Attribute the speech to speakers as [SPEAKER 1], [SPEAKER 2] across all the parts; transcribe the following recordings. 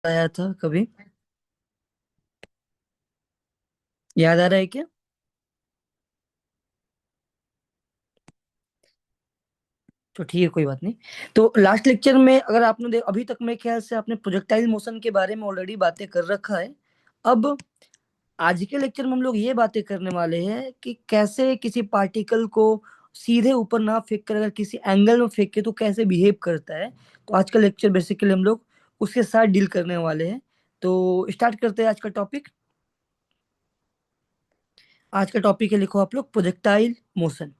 [SPEAKER 1] आया था कभी? याद आ रहा है क्या? तो ठीक है, कोई बात नहीं। तो लास्ट लेक्चर में अगर आपने अभी तक मेरे ख्याल से आपने प्रोजेक्टाइल मोशन के बारे में ऑलरेडी बातें कर रखा है। अब आज के लेक्चर में हम लोग ये बातें करने वाले हैं कि कैसे किसी पार्टिकल को सीधे ऊपर ना फेंक कर अगर किसी एंगल में फेंके तो कैसे बिहेव करता है। तो आज का लेक्चर बेसिकली हम लोग उसके साथ डील करने वाले हैं। तो स्टार्ट करते हैं आज का टॉपिक। आज का टॉपिक है, लिखो आप लोग, प्रोजेक्टाइल मोशन।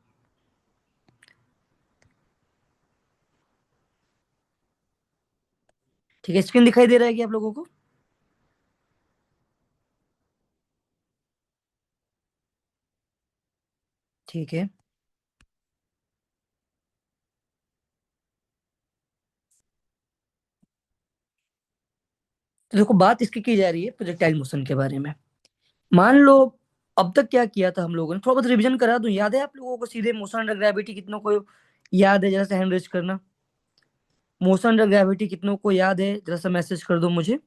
[SPEAKER 1] ठीक है, स्क्रीन दिखाई दे रहा है कि आप लोगों को? ठीक है। तो देखो, बात इसकी की जा रही है प्रोजेक्टाइल मोशन के बारे में। मान लो, अब तक क्या किया था हम लोगों ने, थोड़ा बहुत रिवीजन करा दूं। याद है आप लोगों को सीधे मोशन अंडर ग्रेविटी कितनों को याद है? जरा सा हैंड रेज करना। मोशन अंडर ग्रेविटी कितनों को याद है? जरा सा मैसेज कर दो मुझे।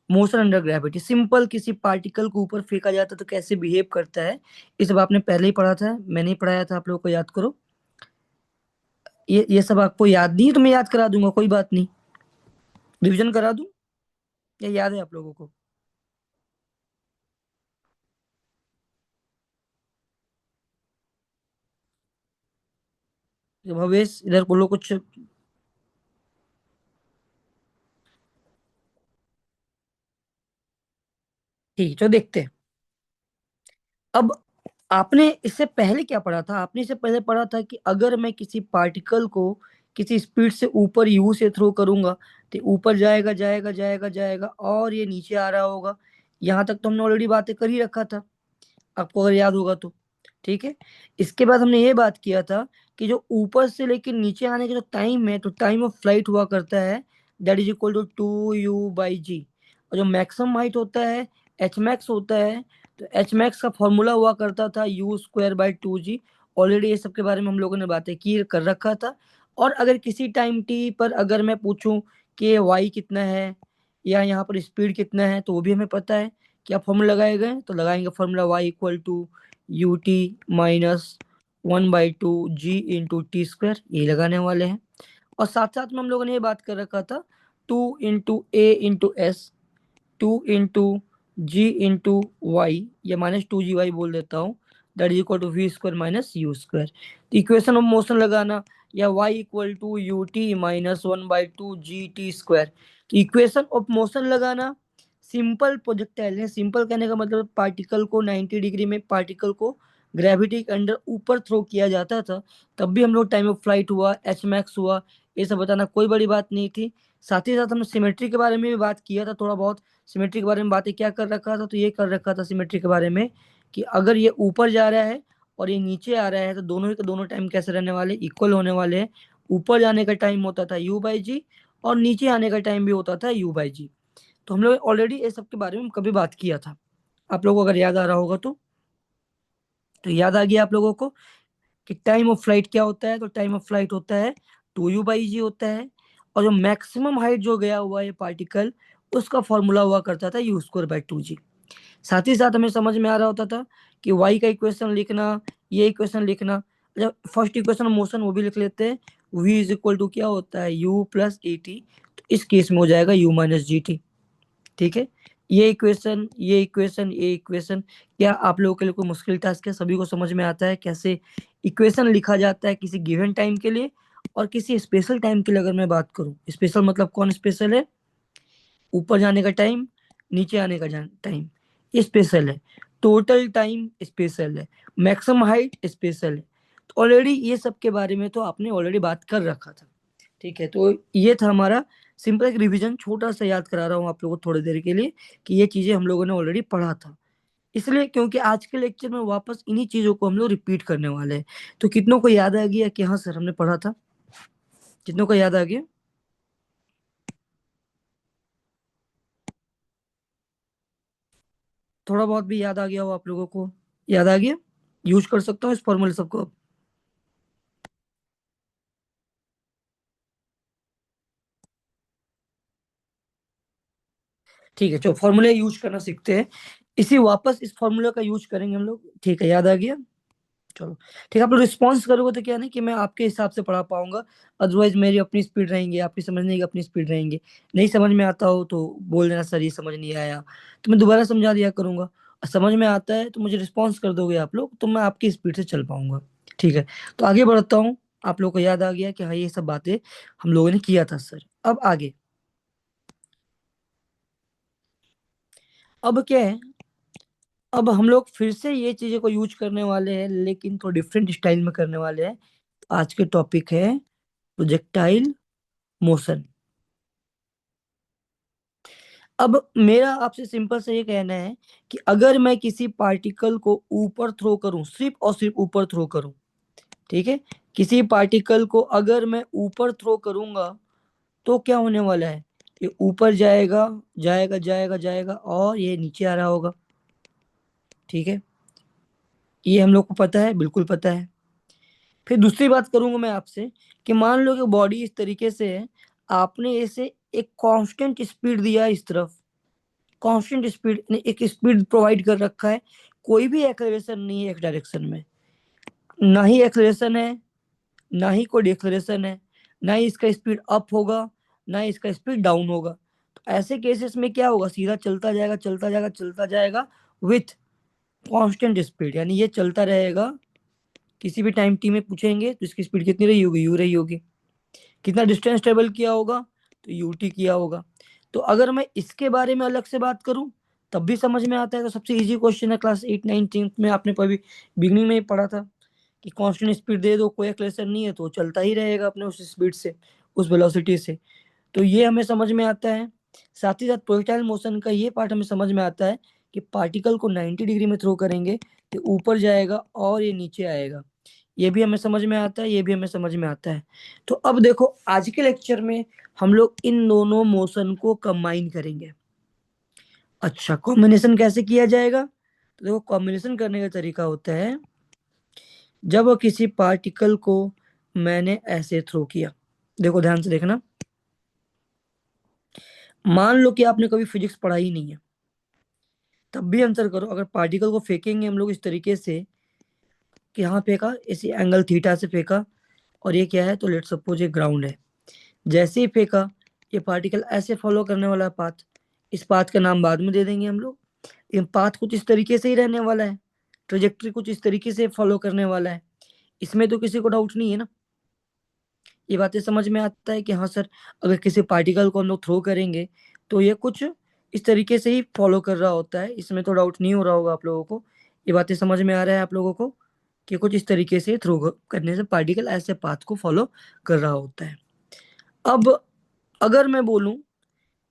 [SPEAKER 1] मोशन अंडर ग्रेविटी सिंपल, किसी पार्टिकल को ऊपर फेंका जाता है तो कैसे बिहेव करता है। ये सब आपने पहले ही पढ़ा था, मैंने ही पढ़ाया था, आप लोगों को याद करो। ये सब आपको याद नहीं है तो मैं याद करा दूंगा, कोई बात नहीं। रिवीजन करा दूं? या याद है आप लोगों को? भवेश इधर बोलो कुछ। ठीक है, तो देखते हैं। अब आपने इससे पहले क्या पढ़ा था? आपने इससे पहले पढ़ा था कि अगर मैं किसी पार्टिकल को किसी स्पीड से ऊपर यू से थ्रो करूंगा तो ऊपर जाएगा जाएगा जाएगा जाएगा और ये नीचे आ रहा होगा। यहां तक तो हमने ऑलरेडी बातें कर ही रखा था, आपको अगर याद होगा तो। ठीक है। इसके बाद हमने ये बात किया था कि जो ऊपर से लेकर नीचे आने का जो टाइम है, तो टाइम ऑफ फ्लाइट हुआ करता है, that is equal to 2u/g। और जो मैक्सिमम हाइट होता है, एच मैक्स होता है, तो एच मैक्स का फॉर्मूला हुआ करता था u² / 2g। ऑलरेडी ये सब के बारे में हम लोगों ने बातें की कर रखा था। और अगर किसी टाइम टी पर अगर मैं पूछूं कि वाई कितना है या यहाँ पर स्पीड कितना है, तो वो भी हमें पता है। क्या फॉर्मूला लगाए गए? तो लगाएंगे formula y = u t - 1/2g × t², ये लगाने वाले हैं। और साथ साथ में हम लोगों ने ये बात कर रखा था 2 × a × s, 2 × g × y, या -2gy बोल देता हूँ, that is equal to v² - u²। तो इक्वेशन ऑफ मोशन लगाना, या y = u t - 1/2 g t²। तो इक्वेशन ऑफ मोशन लगाना। सिंपल प्रोजेक्टाइल है, सिंपल कहने का मतलब पार्टिकल को 90 डिग्री में पार्टिकल को ग्रेविटी के अंडर ऊपर थ्रो किया जाता था, तब भी हम लोग टाइम ऑफ फ्लाइट हुआ, एच मैक्स हुआ, ये सब बताना कोई बड़ी बात नहीं थी। साथ ही साथ हमने सिमेट्री के बारे में भी बात किया था थोड़ा बहुत। सिमेट्री के बारे में बातें क्या कर रखा था? तो ये कर रखा था सिमेट्री के बारे में कि अगर ये ऊपर जा रहा है और ये नीचे आ रहा है तो दोनों के दोनों टाइम कैसे रहने वाले? इक्वल होने वाले हैं। ऊपर जाने का टाइम होता था u/g और नीचे आने का टाइम भी होता था u/g। तो हम लोग ऑलरेडी ये सब के बारे में कभी बात किया था, आप लोगों को अगर याद आ रहा होगा तो याद आ गया आप लोगों को कि टाइम ऑफ फ्लाइट क्या होता है? तो टाइम ऑफ फ्लाइट होता है 2u/g होता है। और जो मैक्सिमम हाइट जो गया हुआ है पार्टिकल, उसका फॉर्मूला हुआ करता था u²/2g। साथ ही साथ हमें समझ में आ रहा होता था कि y का इक्वेशन लिखना, ये इक्वेशन लिखना। जब फर्स्ट इक्वेशन मोशन वो भी लिख लेते हैं, v = क्या होता है? u + at। तो इस केस में हो जाएगा u - gt। ठीक है। ये इक्वेशन क्या आप लोगों के लिए कोई मुश्किल टास्क है? सभी को समझ में आता है कैसे इक्वेशन लिखा जाता है किसी गिवन टाइम के लिए? और किसी स्पेशल टाइम के लिए अगर मैं बात करूं, स्पेशल मतलब कौन स्पेशल है? ऊपर जाने का टाइम, नीचे आने का टाइम, ये स्पेशल है। टोटल टाइम स्पेशल है। मैक्सिमम हाइट स्पेशल है। तो ऑलरेडी ये सब के बारे में तो आपने ऑलरेडी बात कर रखा था। ठीक है, तो ये था हमारा सिंपल एक रिवीजन, छोटा सा याद करा रहा हूँ आप लोगों को थोड़ी देर के लिए कि ये चीजें हम लोगों ने ऑलरेडी पढ़ा था। इसलिए क्योंकि आज के लेक्चर में वापस इन्हीं चीजों को हम लोग रिपीट करने वाले हैं। तो कितनों को याद आ गया कि हाँ सर हमने पढ़ा था? कितनों को याद आ गया? थोड़ा बहुत भी याद आ गया हो आप लोगों को? याद आ गया? यूज कर सकता हूँ इस फॉर्मूले सबको? ठीक है, जो फॉर्मूले यूज करना सीखते हैं, इसी वापस इस फॉर्मूला का यूज करेंगे हम लोग। ठीक है, याद आ गया। चलो ठीक है, आप लोग रिस्पॉन्स करोगे तो क्या नहीं कि मैं आपके हिसाब से पढ़ा पाऊंगा। अदरवाइज मेरी अपनी स्पीड रहेंगी, आपकी समझने की अपनी स्पीड रहेंगे। नहीं समझ में आता हो तो बोल देना सर ये समझ नहीं आया, तो मैं दोबारा समझा दिया करूंगा। और समझ में आता है तो मुझे रिस्पॉन्स कर दोगे आप लोग, तो मैं आपकी स्पीड से चल पाऊंगा। ठीक है, तो आगे बढ़ता हूँ। आप लोग को याद आ गया कि हाँ ये सब बातें हम लोगों ने किया था सर। अब आगे, अब क्या है, अब हम लोग फिर से ये चीजें को यूज करने वाले हैं, लेकिन थोड़ा डिफरेंट स्टाइल में करने वाले हैं। आज के टॉपिक है प्रोजेक्टाइल मोशन। अब मेरा आपसे सिंपल से ये कहना है कि अगर मैं किसी पार्टिकल को ऊपर थ्रो करूं, सिर्फ और सिर्फ ऊपर थ्रो करूं, ठीक है, किसी पार्टिकल को अगर मैं ऊपर थ्रो करूंगा तो क्या होने वाला है, ये ऊपर जाएगा, जाएगा जाएगा जाएगा और ये नीचे आ रहा होगा। ठीक है, ये हम लोग को पता है, बिल्कुल पता है। फिर दूसरी बात करूंगा मैं आपसे कि मान लो कि बॉडी इस तरीके से है, आपने इसे एक कांस्टेंट स्पीड दिया इस तरफ, कांस्टेंट स्पीड ने एक स्पीड प्रोवाइड कर रखा है, कोई भी एक्सेलरेशन नहीं है एक डायरेक्शन में, ना ही एक्सेलरेशन है, ना ही कोई डिक्लेरेशन है, ना ही इसका स्पीड अप होगा, ना ही इसका स्पीड डाउन होगा। तो ऐसे केसेस में क्या होगा, सीधा चलता जाएगा चलता जाएगा चलता जाएगा विथ कांस्टेंट स्पीड, यानी ये चलता रहेगा। किसी भी टाइम टी में पूछेंगे तो इसकी स्पीड कितनी रही होगी, यू रही होगी। कितना डिस्टेंस ट्रेवल किया होगा, तो यूटी किया होगा। तो अगर मैं इसके बारे में अलग से बात करूं तब भी समझ में आता है। तो सबसे इजी क्वेश्चन है, क्लास 8 9 10 में आपने कभी बिगनिंग में ही पढ़ा था कि कांस्टेंट स्पीड दे दो, कोई एक्सेलरेशन नहीं है तो वो चलता ही रहेगा अपने उस स्पीड से, उस वेलोसिटी से। तो ये हमें समझ में आता है। साथ ही साथ प्रोजेक्टाइल मोशन का ये पार्ट हमें समझ में आता है कि पार्टिकल को 90 डिग्री में थ्रो करेंगे तो ऊपर जाएगा और ये नीचे आएगा। ये भी हमें समझ में आता है, ये भी हमें समझ में आता है। तो अब देखो आज के लेक्चर में हम लोग इन दोनों मोशन को कंबाइन करेंगे। अच्छा, कॉम्बिनेशन कैसे किया जाएगा, तो देखो कॉम्बिनेशन करने का तरीका होता है, जब किसी पार्टिकल को मैंने ऐसे थ्रो किया, देखो ध्यान से देखना, मान लो कि आपने कभी फिजिक्स पढ़ा ही नहीं है, तब भी आंसर करो। अगर पार्टिकल को फेंकेंगे हम लोग इस तरीके से कि यहाँ फेंका, इसी एंगल थीटा से फेंका, और ये क्या है, तो लेट सपोज ये ग्राउंड है। जैसे ही फेंका, ये पार्टिकल ऐसे फॉलो करने वाला है पाथ, इस पाथ का नाम बाद में दे देंगे हम लोग। ये पाथ कुछ इस तरीके से ही रहने वाला है, ट्रेजेक्ट्री कुछ इस तरीके से फॉलो करने वाला है, इसमें तो किसी को डाउट नहीं है ना। ये बातें समझ में आता है कि हाँ सर, अगर किसी पार्टिकल को हम लोग थ्रो करेंगे तो ये कुछ इस तरीके से ही फॉलो कर रहा होता है, इसमें तो डाउट नहीं हो रहा होगा आप लोगों को। ये बातें समझ में आ रहा है आप लोगों को कि कुछ इस तरीके से थ्रो करने से पार्टिकल ऐसे पाथ को फॉलो कर रहा होता है। अब अगर मैं बोलूं,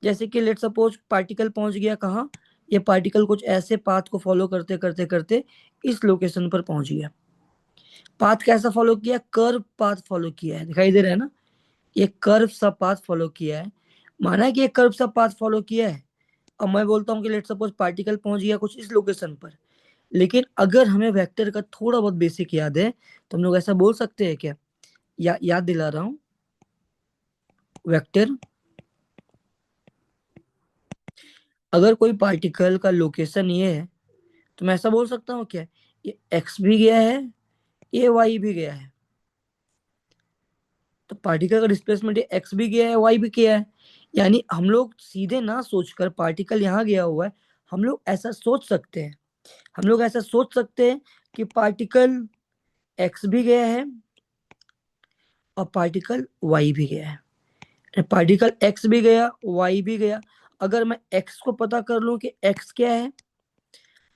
[SPEAKER 1] जैसे कि लेट सपोज पार्टिकल पहुंच गया कहाँ, ये पार्टिकल कुछ ऐसे पाथ को फॉलो करते करते करते इस लोकेशन पर पहुंच गया। पाथ कैसा फॉलो किया, कर्व पाथ फॉलो किया है, दिखाई दे रहा है ना, ये कर्व सा पाथ फॉलो किया है। माना है कि ये कर्व सा पाथ फॉलो किया है। अब मैं बोलता हूँ कि लेट सपोज पार्टिकल पहुंच गया कुछ इस लोकेशन पर, लेकिन अगर हमें वेक्टर का थोड़ा बहुत बेसिक याद है तो हम लोग ऐसा बोल सकते हैं क्या, याद दिला रहा हूँ, वेक्टर, अगर कोई पार्टिकल का लोकेशन ये है तो मैं ऐसा बोल सकता हूँ क्या, ये एक्स भी गया है, ये वाई भी गया है। तो पार्टिकल का डिस्प्लेसमेंट ये एक्स भी गया है, वाई भी किया है। यानी हम लोग सीधे ना सोचकर पार्टिकल यहाँ गया हुआ है, हम लोग ऐसा सोच सकते हैं, हम लोग ऐसा सोच सकते हैं कि पार्टिकल एक्स भी गया है और पार्टिकल वाई भी गया है। पार्टिकल एक्स भी गया, वाई भी गया। अगर मैं एक्स को पता कर लूं कि एक्स क्या है,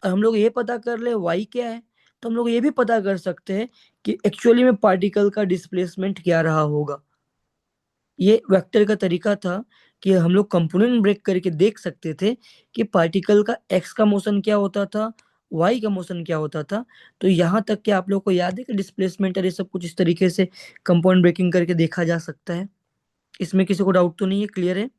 [SPEAKER 1] और हम लोग ये पता कर ले वाई क्या है, तो हम लोग ये भी पता कर सकते हैं कि एक्चुअली में पार्टिकल का डिस्प्लेसमेंट क्या रहा होगा। ये वेक्टर का तरीका था कि हम लोग कंपोनेंट ब्रेक करके देख सकते थे कि पार्टिकल का एक्स का मोशन क्या होता था, वाई का मोशन क्या होता था। तो यहाँ तक कि आप लोग को याद है कि डिस्प्लेसमेंट और ये सब कुछ इस तरीके से कंपाउंड ब्रेकिंग करके देखा जा सकता है। इसमें किसी को डाउट तो नहीं है, क्लियर है।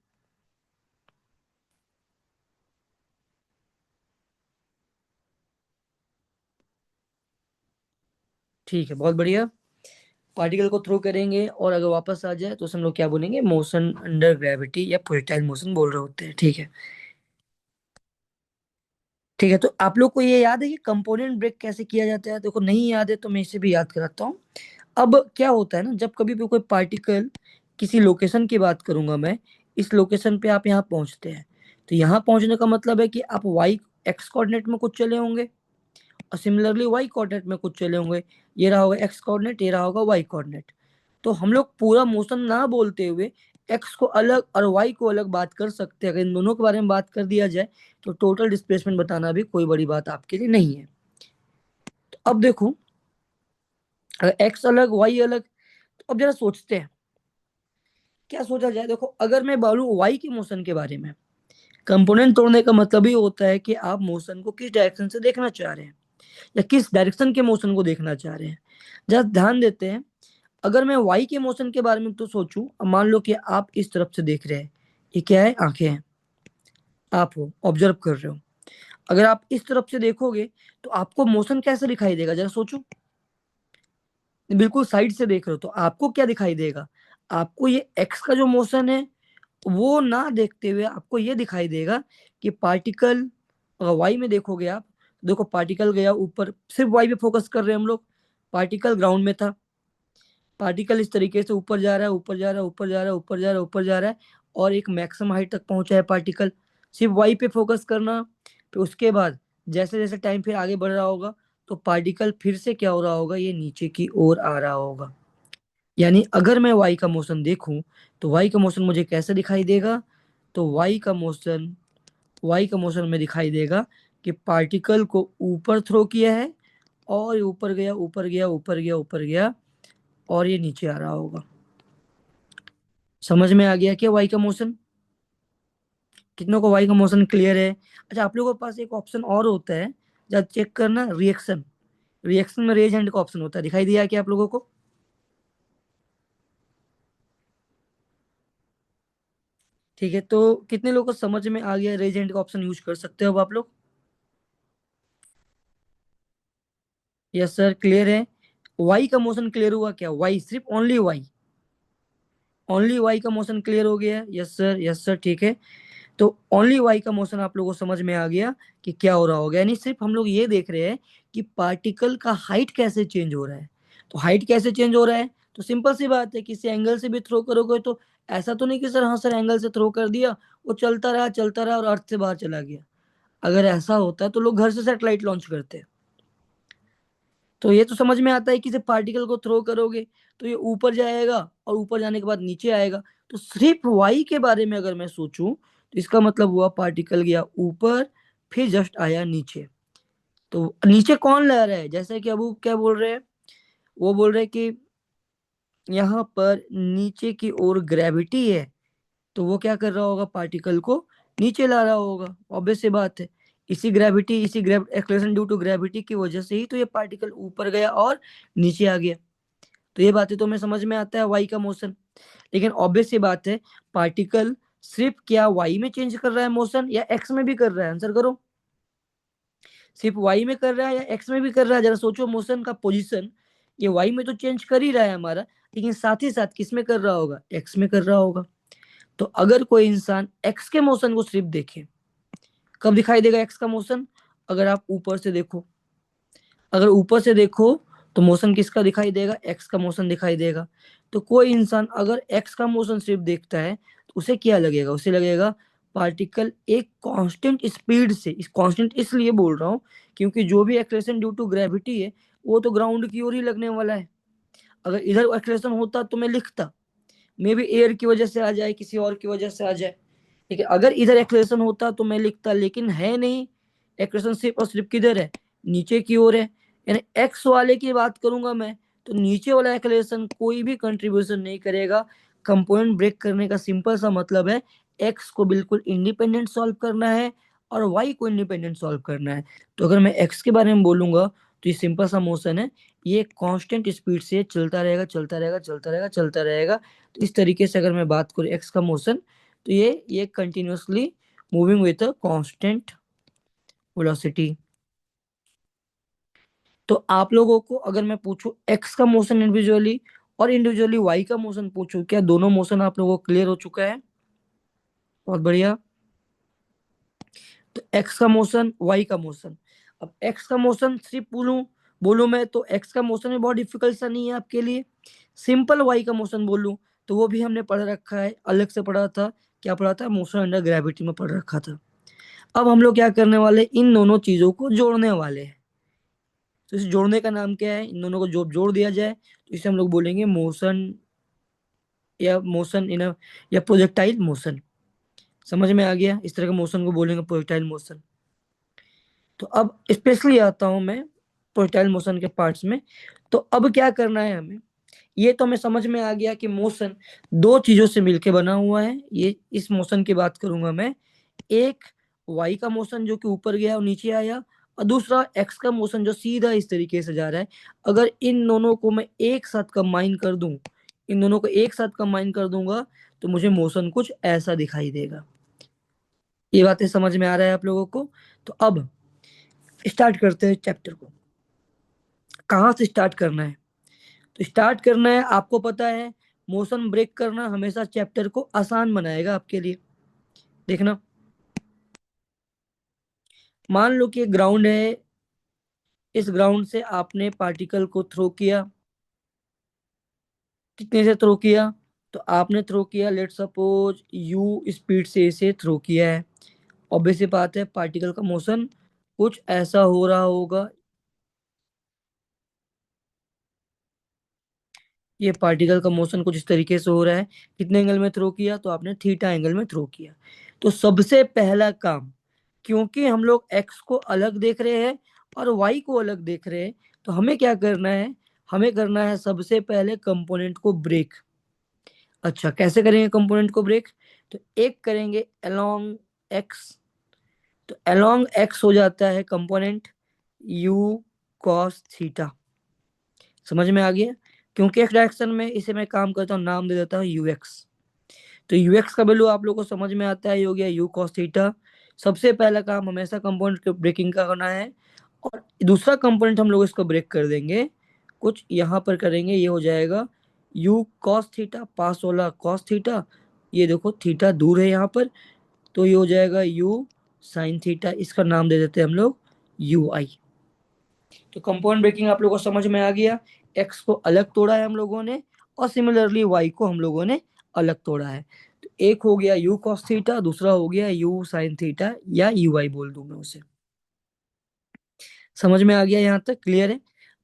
[SPEAKER 1] ठीक है, बहुत बढ़िया। पार्टिकल को थ्रो करेंगे और अगर वापस आ जाए तो उसे हम लोग क्या बोलेंगे, मोशन अंडर ग्रेविटी या प्रोजेक्टाइल मोशन बोल रहे होते हैं। ठीक है, ठीक है, तो आप लोग को ये याद है कि कंपोनेंट ब्रेक कैसे किया जाता है? देखो नहीं याद है तो मैं इसे भी याद कराता हूँ। अब क्या होता है ना, जब कभी भी कोई पार्टिकल, किसी लोकेशन की बात करूंगा मैं, इस लोकेशन पे आप यहाँ पहुंचते हैं, तो यहाँ पहुंचने का मतलब है कि आप वाई एक्स कोऑर्डिनेट में कुछ चले होंगे और सिमिलरली वाई कोऑर्डिनेट में कुछ चले होंगे। ये रहा होगा एक्स कोऑर्डिनेट, ये रहा होगा वाई कोऑर्डिनेट। तो हम लोग पूरा मोशन ना बोलते हुए एक्स को अलग और वाई को अलग बात कर सकते हैं। अगर इन दोनों के बारे में बात कर दिया जाए तो टोटल डिस्प्लेसमेंट बताना भी कोई बड़ी बात आपके लिए नहीं है। तो अब देखो, अगर एक्स अलग वाई अलग, तो अब जरा सोचते हैं क्या सोचा जाए। देखो अगर मैं बोलूं वाई के मोशन के बारे में, कंपोनेंट तोड़ने का मतलब ही होता है कि आप मोशन को किस डायरेक्शन से देखना चाह रहे हैं या किस डायरेक्शन के मोशन को देखना चाह रहे हैं। जरा ध्यान देते हैं, अगर मैं वाई के मोशन के बारे में तो सोचूं, अब मान लो कि आप इस तरफ से देख रहे हैं, ये क्या है, आंखें हैं, आप हो ऑब्जर्व कर रहे हो। अगर आप इस तरफ से देखोगे तो आपको मोशन कैसे दिखाई देगा, जरा सोचो। बिल्कुल साइड से देख रहे हो तो आपको क्या दिखाई देगा? आपको ये एक्स का जो मोशन है वो ना देखते हुए आपको ये दिखाई देगा कि पार्टिकल, अगर वाई में देखोगे आप, देखो पार्टिकल गया ऊपर, सिर्फ वाई पे फोकस कर रहे हैं हम लोग। पार्टिकल ग्राउंड में था, पार्टिकल इस तरीके से ऊपर जा रहा है, ऊपर जा रहा है, ऊपर जा रहा है, ऊपर जा रहा है, ऊपर जा रहा है, और एक मैक्सिमम हाइट तक पहुंचा है पार्टिकल। सिर्फ वाई पे फोकस करना। फिर उसके बाद जैसे जैसे टाइम फिर आगे बढ़ रहा होगा तो पार्टिकल फिर से क्या हो रहा होगा, ये नीचे की ओर आ रहा होगा। यानी अगर मैं वाई का मोशन देखूं तो वाई का मोशन मुझे कैसे दिखाई देगा? तो वाई का मोशन में दिखाई देगा कि पार्टिकल को ऊपर थ्रो किया है और ये ऊपर गया, ऊपर गया, ऊपर गया, ऊपर गया, और ये नीचे आ रहा होगा। समझ में आ गया क्या वाई का मोशन? कितनों को वाई का मोशन क्लियर है? अच्छा, आप लोगों के पास एक ऑप्शन और होता है, जब चेक करना, रिएक्शन। रिएक्शन में रेज हैंड का ऑप्शन होता है, दिखाई दिया क्या आप लोगों को? ठीक है, तो कितने लोगों को समझ में आ गया रेज हैंड का ऑप्शन यूज कर सकते हो अब आप लोग? यस सर, क्लियर है। वाई का मोशन क्लियर हुआ क्या? वाई, सिर्फ ओनली वाई, ओनली वाई का मोशन क्लियर हो गया? यस सर, यस सर, ठीक है। तो ओनली वाई का मोशन आप लोगों को समझ में आ गया कि क्या हो रहा होगा। यानी सिर्फ हम लोग ये देख रहे हैं कि पार्टिकल का हाइट कैसे चेंज हो रहा है। तो हाइट कैसे चेंज हो रहा है, तो सिंपल सी बात है, किसी एंगल से भी थ्रो करोगे तो ऐसा तो नहीं कि सर हाँ सर एंगल से थ्रो कर दिया, वो चलता रहा और अर्थ से बाहर चला गया। अगर ऐसा होता तो लोग घर से सैटेलाइट लॉन्च करते। तो ये तो समझ में आता है कि जब पार्टिकल को थ्रो करोगे तो ये ऊपर जाएगा और ऊपर जाने के बाद नीचे आएगा। तो सिर्फ वाई के बारे में अगर मैं सोचूं तो इसका मतलब हुआ पार्टिकल गया ऊपर, फिर जस्ट आया नीचे। तो नीचे कौन ला रहा है? जैसे कि अब वो क्या बोल रहे हैं, वो बोल रहे हैं कि यहाँ पर नीचे की ओर ग्रेविटी है, तो वो क्या कर रहा होगा, पार्टिकल को नीचे ला रहा होगा। ऑब्वियस सी बात है, इसी ग्रेविटी, इसी एक्सलेशन ड्यू टू ग्रेविटी की वजह से ही तो ये पार्टिकल ऊपर गया और नीचे आ गया। तो ये बातें तो हमें समझ में आता है वाई का मोशन। लेकिन ऑब्वियस सी बात है, पार्टिकल सिर्फ क्या वाई में चेंज कर रहा है मोशन या एक्स में भी कर रहा है? आंसर करो। सिर्फ वाई में कर रहा है या एक्स में भी कर रहा है? जरा सोचो, मोशन का पोजीशन ये वाई में तो चेंज कर ही रहा है हमारा, लेकिन साथ ही साथ किस में कर रहा होगा? एक्स में कर रहा होगा। तो अगर कोई इंसान एक्स के मोशन को सिर्फ देखे, कब दिखाई देगा एक्स का मोशन? अगर आप ऊपर से देखो, अगर ऊपर से देखो तो मोशन किसका दिखाई देगा? एक्स का मोशन दिखाई देगा। तो कोई इंसान अगर एक्स का मोशन सिर्फ देखता है तो उसे क्या लगेगा? उसे लगेगा पार्टिकल एक कांस्टेंट स्पीड से, इस कांस्टेंट इसलिए बोल रहा हूँ क्योंकि जो भी एक्सलेशन ड्यू टू ग्रेविटी है वो तो ग्राउंड की ओर ही लगने वाला है। अगर इधर एक्सलेशन होता तो मैं लिखता, मे बी एयर की वजह से आ जाए, किसी और की वजह से आ जाए, लेकिन अगर इधर एक्सलेशन होता तो मैं लिखता, लेकिन है नहीं। एक्सलेशन सिर्फ और सिर्फ किधर है? नीचे की ओर है। यानी एक्स वाले की बात करूंगा मैं तो नीचे वाला एक्सलेशन कोई भी कंट्रीब्यूशन नहीं करेगा। कंपोनेंट ब्रेक करने का सिंपल सा मतलब है, एक्स को बिल्कुल इंडिपेंडेंट सॉल्व करना है और वाई को इंडिपेंडेंट सॉल्व करना है। तो अगर मैं एक्स के बारे में बोलूंगा तो ये सिंपल सा मोशन है, ये कांस्टेंट स्पीड से चलता रहेगा, चलता रहेगा, चलता रहेगा, चलता रहेगा। तो इस तरीके से अगर मैं बात करूँ एक्स का मोशन, तो ये continuously moving with a constant velocity. तो आप लोगों को अगर मैं पूछूं एक्स का मोशन इंडिविजुअली और इंडिविजुअली वाई का मोशन पूछूं, क्या दोनों मोशन आप लोगों को क्लियर हो चुका है? बहुत बढ़िया। तो एक्स का मोशन, वाई का मोशन। अब एक्स का मोशन सिर्फ बोलूं मैं तो एक्स का मोशन भी बहुत डिफिकल्ट सा नहीं है आपके लिए। सिंपल वाई का मोशन बोलूं तो वो भी हमने पढ़ रखा है, अलग से पढ़ा था। क्या पढ़ा था? मोशन अंडर ग्रेविटी में पढ़ रखा था। अब हम लोग क्या करने वाले, इन दोनों चीजों को जोड़ने वाले हैं। तो इस जोड़ने का नाम क्या है? इन दोनों को जो जोड़ दिया जाए तो इसे हम लोग बोलेंगे मोशन, या मोशन इन या प्रोजेक्टाइल मोशन। समझ में आ गया? इस तरह के मोशन को बोलेंगे प्रोजेक्टाइल मोशन। तो अब स्पेशली आता हूं मैं प्रोजेक्टाइल मोशन के पार्ट्स में। तो अब क्या करना है हमें, ये तो हमें समझ में आ गया कि मोशन दो चीजों से मिलकर बना हुआ है। ये इस मोशन की बात करूंगा मैं। एक वाई का मोशन जो कि ऊपर गया और नीचे आया, और दूसरा एक्स का मोशन जो सीधा इस तरीके से जा रहा है। अगर इन दोनों को मैं एक साथ कंबाइन कर दूं, इन दोनों को एक साथ कंबाइन कर दूंगा तो मुझे मोशन कुछ ऐसा दिखाई देगा। ये बातें समझ में आ रहा है आप लोगों को? तो अब स्टार्ट करते हैं चैप्टर को। कहाँ से स्टार्ट करना है? तो स्टार्ट करना है, आपको पता है मोशन ब्रेक करना हमेशा चैप्टर को आसान बनाएगा आपके लिए। देखना, मान लो कि एक ग्राउंड है, इस ग्राउंड से आपने पार्टिकल को थ्रो किया। कितने से थ्रो किया? तो आपने थ्रो किया, लेट सपोज यू स्पीड से इसे थ्रो किया है। ऑब्वियस सी बात है पार्टिकल का मोशन कुछ ऐसा हो रहा होगा। ये पार्टिकल का मोशन कुछ इस तरीके से हो रहा है। कितने एंगल में थ्रो किया? तो आपने थीटा एंगल में थ्रो किया। तो सबसे पहला काम, क्योंकि हम लोग एक्स को अलग देख रहे हैं और वाई को अलग देख रहे हैं, तो हमें क्या करना है? हमें करना है सबसे पहले कंपोनेंट को ब्रेक। अच्छा, कैसे करेंगे कंपोनेंट को ब्रेक? तो एक करेंगे अलोंग एक्स। तो अलोंग एक्स हो जाता है कंपोनेंट यू कॉस थीटा। समझ में आ गया? क्योंकि एक्स डायरेक्शन में इसे मैं काम करता हूँ, नाम दे देता हूँ यू एक्स। तो यू एक्स का वैल्यू आप लोगों को समझ में आता है, ये हो गया यू कॉस थीटा। सबसे पहला काम हमेशा कंपोनेंट के ब्रेकिंग का करना है। और दूसरा कंपोनेंट हम लोग इसको ब्रेक कर देंगे, कुछ यहाँ पर करेंगे, ये हो जाएगा यू कॉस थीटा, पास वाला कॉस थीटा। ये देखो थीटा दूर है यहाँ पर, तो ये हो जाएगा यू साइन थीटा। इसका नाम दे देते हैं हम लोग यू आई। तो कंपाउंड ब्रेकिंग आप लोगों को समझ में आ गया। एक्स को अलग तोड़ा है हम लोगों ने, और सिमिलरली वाई को हम लोगों ने अलग तोड़ा है। तो एक हो गया यू कॉस थीटा, दूसरा हो गया यू साइन थीटा, या यू आई बोल दूं मैं उसे। समझ में आ गया? यहाँ तक क्लियर है?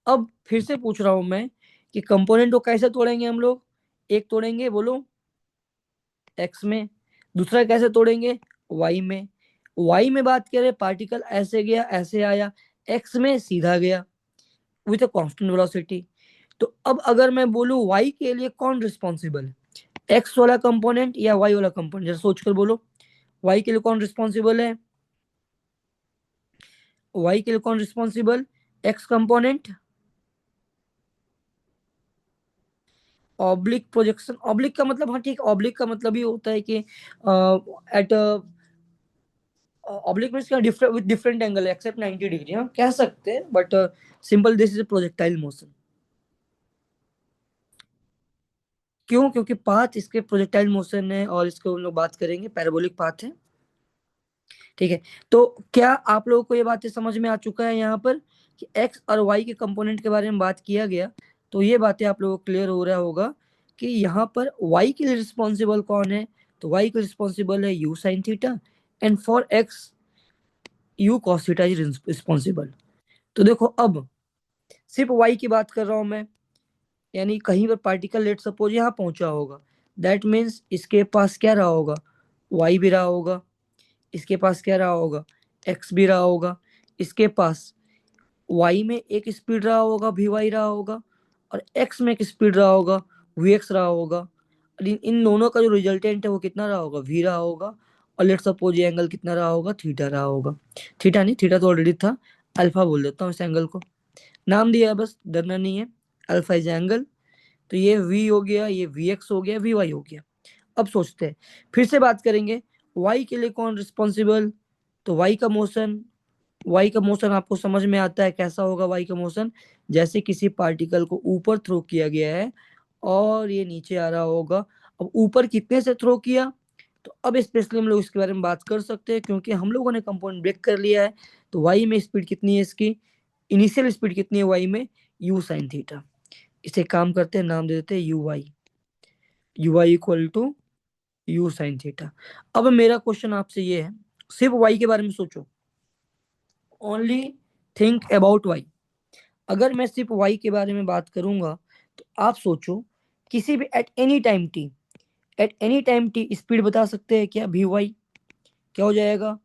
[SPEAKER 1] अब फिर से पूछ रहा हूं मैं कि कंपोनेंट को कैसे तोड़ेंगे हम लोग। एक तोड़ेंगे बोलो एक्स में, दूसरा कैसे तोड़ेंगे? वाई में। वाई में बात करें, पार्टिकल ऐसे गया ऐसे आया, एक्स में सीधा गया विथ अ कांस्टेंट वेलोसिटी। तो अब अगर मैं बोलूं वाई के लिए कौन रिस्पॉन्सिबल है, एक्स वाला कंपोनेंट या वाई वाला कंपोनेंट? जरा सोचकर बोलो, वाई के लिए कौन रिस्पॉन्सिबल है? वाई के लिए कौन responsible? X component. Oblique projection, oblique का मतलब, हाँ ठीक, ऑब्लिक का मतलब ये होता है कि at oblique means different with different angle except 90 degree, हाँ कह सकते हैं, but simple this is projectile motion. क्यों? क्योंकि पाथ इसके प्रोजेक्टाइल मोशन है, और इसको हम लोग बात करेंगे पैराबोलिक पाथ है। ठीक है, तो क्या आप लोगों को ये बातें समझ में आ चुका है यहाँ पर कि एक्स और वाई के कंपोनेंट के बारे में बात किया गया? तो ये बातें आप लोगों को क्लियर हो रहा होगा कि यहाँ पर वाई के लिए रिस्पॉन्सिबल कौन है। तो वाई के रिस्पॉन्सिबल है you sine theta, and for x you cos theta is responsible. तो देखो, अब सिर्फ वाई की बात कर रहा हूं मैं, यानी कहीं पर पार्टिकल लेट सपोज यहाँ पहुंचा होगा, दैट मीन्स इसके पास क्या रहा होगा? वाई भी रहा होगा। इसके पास क्या रहा होगा? एक्स भी रहा होगा। इसके पास वाई में एक स्पीड रहा होगा, वी वाई रहा होगा, और एक्स में एक स्पीड रहा होगा, वी एक्स रहा होगा। और इन दोनों का जो रिजल्टेंट है वो कितना रहा होगा? वी रहा होगा। और लेट सपोज ये एंगल कितना रहा होगा? थीटा रहा होगा। थीटा नहीं, थीटा तो ऑलरेडी था, अल्फा बोल देता हूँ इस एंगल को, नाम दिया है बस, डरना नहीं है। Alpha is angle. तो ये वी हो गया, ये वी एक्स हो गया, वी वाई हो गया। अब सोचते हैं, फिर से बात करेंगे वाई के लिए कौन रिस्पॉन्सिबल। तो वाई का मोशन आपको समझ में आता है कैसा होगा? वाई का मोशन जैसे किसी पार्टिकल को ऊपर थ्रो किया गया है और ये नीचे आ रहा होगा। अब ऊपर कितने से थ्रो किया? तो अब स्पेशली हम लोग इसके बारे में बात कर सकते हैं, क्योंकि हम लोगों ने कंपोनेंट ब्रेक कर लिया है। तो वाई में स्पीड कितनी है इसकी, इनिशियल स्पीड कितनी है वाई में, यू साइन थीटा। इसे काम करते हैं, नाम दे देते हैं u y equal to you sine theta. अब मेरा क्वेश्चन आपसे ये है, सिर्फ वाई के बारे में सोचो, ओनली थिंक अबाउट वाई। अगर मैं सिर्फ वाई के बारे में बात करूंगा तो आप सोचो, किसी भी eight any time T speed बता सकते हैं क्या, भी वाई क्या हो जाएगा,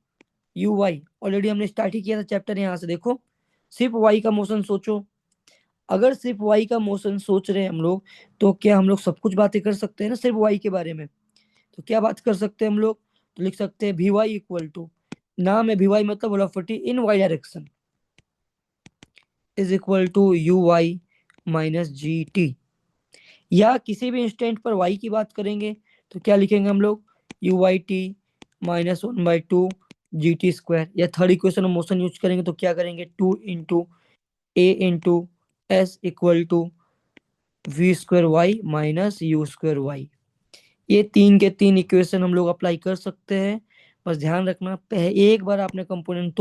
[SPEAKER 1] यू वाई। ऑलरेडी हमने स्टार्ट ही किया था चैप्टर, यहाँ से देखो, सिर्फ वाई का मोशन सोचो। अगर सिर्फ वाई का मोशन सोच रहे हैं हम लोग, तो क्या हम लोग सब कुछ बातें कर सकते हैं ना सिर्फ वाई के बारे में। तो क्या बात कर सकते हैं हम लोग, तो लिख सकते हैं भी वाई इक्वल टू, नाम है भी वाई मतलब velocity in y direction, is equal to you y minus g t. या किसी भी इंस्टेंट पर वाई की बात करेंगे तो क्या लिखेंगे हम लोग, U Y T minus 1/2 G T square. या third equation of motion use करेंगे तो क्या करेंगे, 2 × a × s equal to V square Y minus U square Y. ये तीन के तीन इक्वेशन हम लोग अप्लाई कर सकते हैं। बस ध्यान रखना, एक बार आपने कंपोनेंट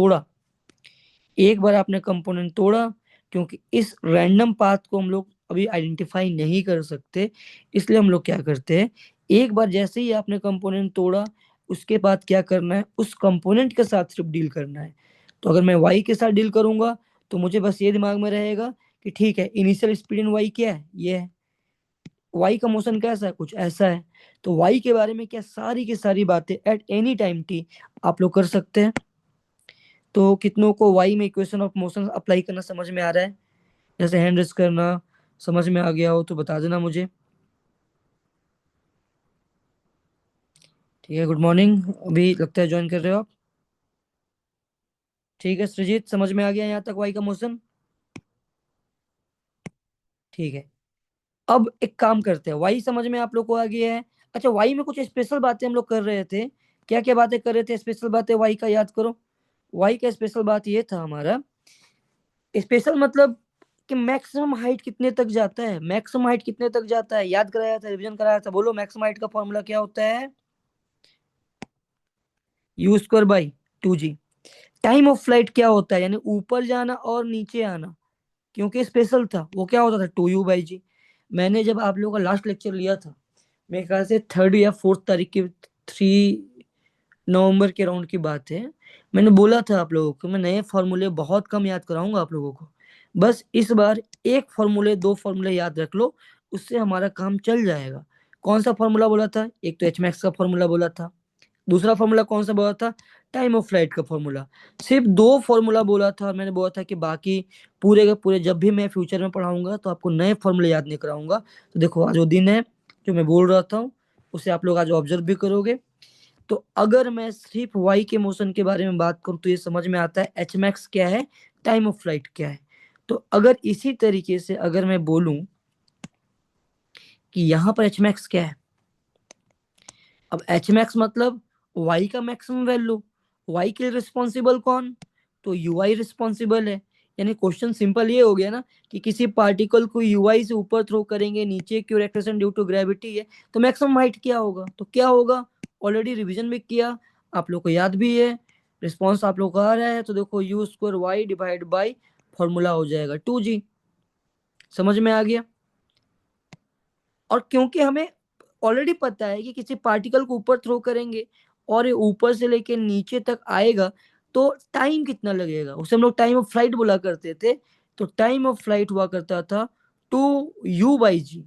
[SPEAKER 1] तोड़ा, क्योंकि इस रैंडम पाथ को हम लोग अभी आइडेंटिफाई नहीं कर सकते, इसलिए हम लोग क्या करते हैं, एक बार जैसे ही आपने कंपोनेंट तोड़ा, उसके बाद क्या करना है, उस कंपोनेंट के साथ सिर्फ डील करना है। तो अगर मैं वाई के साथ डील करूंगा तो मुझे बस ये दिमाग में रहेगा कि ठीक है, इनिशियल स्पीड इन वाई क्या है, ये है, वाई का मोशन कैसा है, कुछ ऐसा है। तो वाई के बारे में क्या सारी की सारी बातें एट एनी टाइम टी आप लोग कर सकते हैं। तो कितनों को वाई में इक्वेशन ऑफ मोशन अप्लाई करना समझ में आ रहा है, जैसे हैंड रेस करना समझ में आ गया हो तो बता देना मुझे। ठीक है, गुड मॉर्निंग, अभी लगता है ज्वाइन कर रहे हो आप। ठीक है सृजित, समझ में आ गया यहाँ तक वाई का मोशन। ठीक है, अब एक काम करते हैं, वाई समझ में आप लोग को आ गया है। अच्छा, वाई में कुछ स्पेशल बातें हम लोग कर रहे थे, क्या क्या बातें कर रहे थे, स्पेशल बातें वाई का याद करो। वाई का स्पेशल बात ये था हमारा, स्पेशल मतलब कि मैक्सिमम हाइट कितने तक जाता है, मैक्सिमम हाइट कितने तक जाता है, याद कराया था, रिवीजन कराया था, बोलो मैक्सिमम हाइट का फॉर्मूला क्या होता है, U square by 2g। Time of flight क्या होता है, यानी ऊपर जाना और नीचे आना, क्योंकि स्पेशल था, वो क्या होता था, 2u/g। मैंने जब आप लोगों का लास्ट लेक्चर लिया था, मेरे ख्याल से 3rd या 4th तारीख की, 3 नवंबर के राउंड की बात है, मैंने बोला था आप लोगों को मैं नए फॉर्मूले बहुत कम याद कराऊंगा आप लोगों को। बस इस बार एक फॉर्मूले दो फॉर्मूले याद रख लो, उससे हमारा काम चल जाएगा। कौन सा फॉर्मूला बोला था, एक तो एच मैक्स का फॉर्मूला बोला था, दूसरा फॉर्मूला कौन सा बोला था, टाइम ऑफ फ्लाइट का फॉर्मूला। सिर्फ दो फॉर्मूला बोला था, और मैंने बोला था कि बाकी पूरे के पूरे जब भी मैं फ्यूचर में पढ़ाऊंगा तो आपको नए फॉर्मूले याद नहीं कराऊंगा। तो देखो, आज वो दिन है जो मैं बोल रहा था, उसे आप लोग आज ऑब्जर्व भी करोगे। तो अगर मैं सिर्फ वाई के मोशन के बारे में बात करूं तो ये समझ में आता है एच मैक्स क्या है, टाइम ऑफ फ्लाइट क्या है। तो अगर इसी तरीके से अगर मैं बोलूं कि यहाँ पर एच मैक्स क्या है, अब एच मैक्स मतलब वाई का मैक्सिमम वैल्यू, वाई के लिए रिस्पॉन्सिबल कौन, तो यू आई रिस्पॉन्सिबल है। यानी क्वेश्चन सिंपल ये हो गया ना, कि किसी पार्टिकल को यूआई से ऊपर थ्रो करेंगे, नीचे की ओर एक्सेलरेशन ड्यू टू ग्रेविटी है, तो मैक्सिमम हाइट क्या होगा, तो क्या होगा, ऑलरेडी रिवीजन भी किया, आप लोग को याद भी है, रिस्पॉन्स आप लोग को आ रहा है, तो देखो u square y divide by formula हो जाएगा 2g। समझ में आ गया। और क्योंकि हमें ऑलरेडी पता है कि किसी पार्टिकल को ऊपर थ्रो करेंगे और ये ऊपर से लेके नीचे तक आएगा, तो टाइम कितना लगेगा, उसे हम लोग टाइम ऑफ फ्लाइट बोला करते थे। तो टाइम ऑफ फ्लाइट हुआ करता था 2u/g।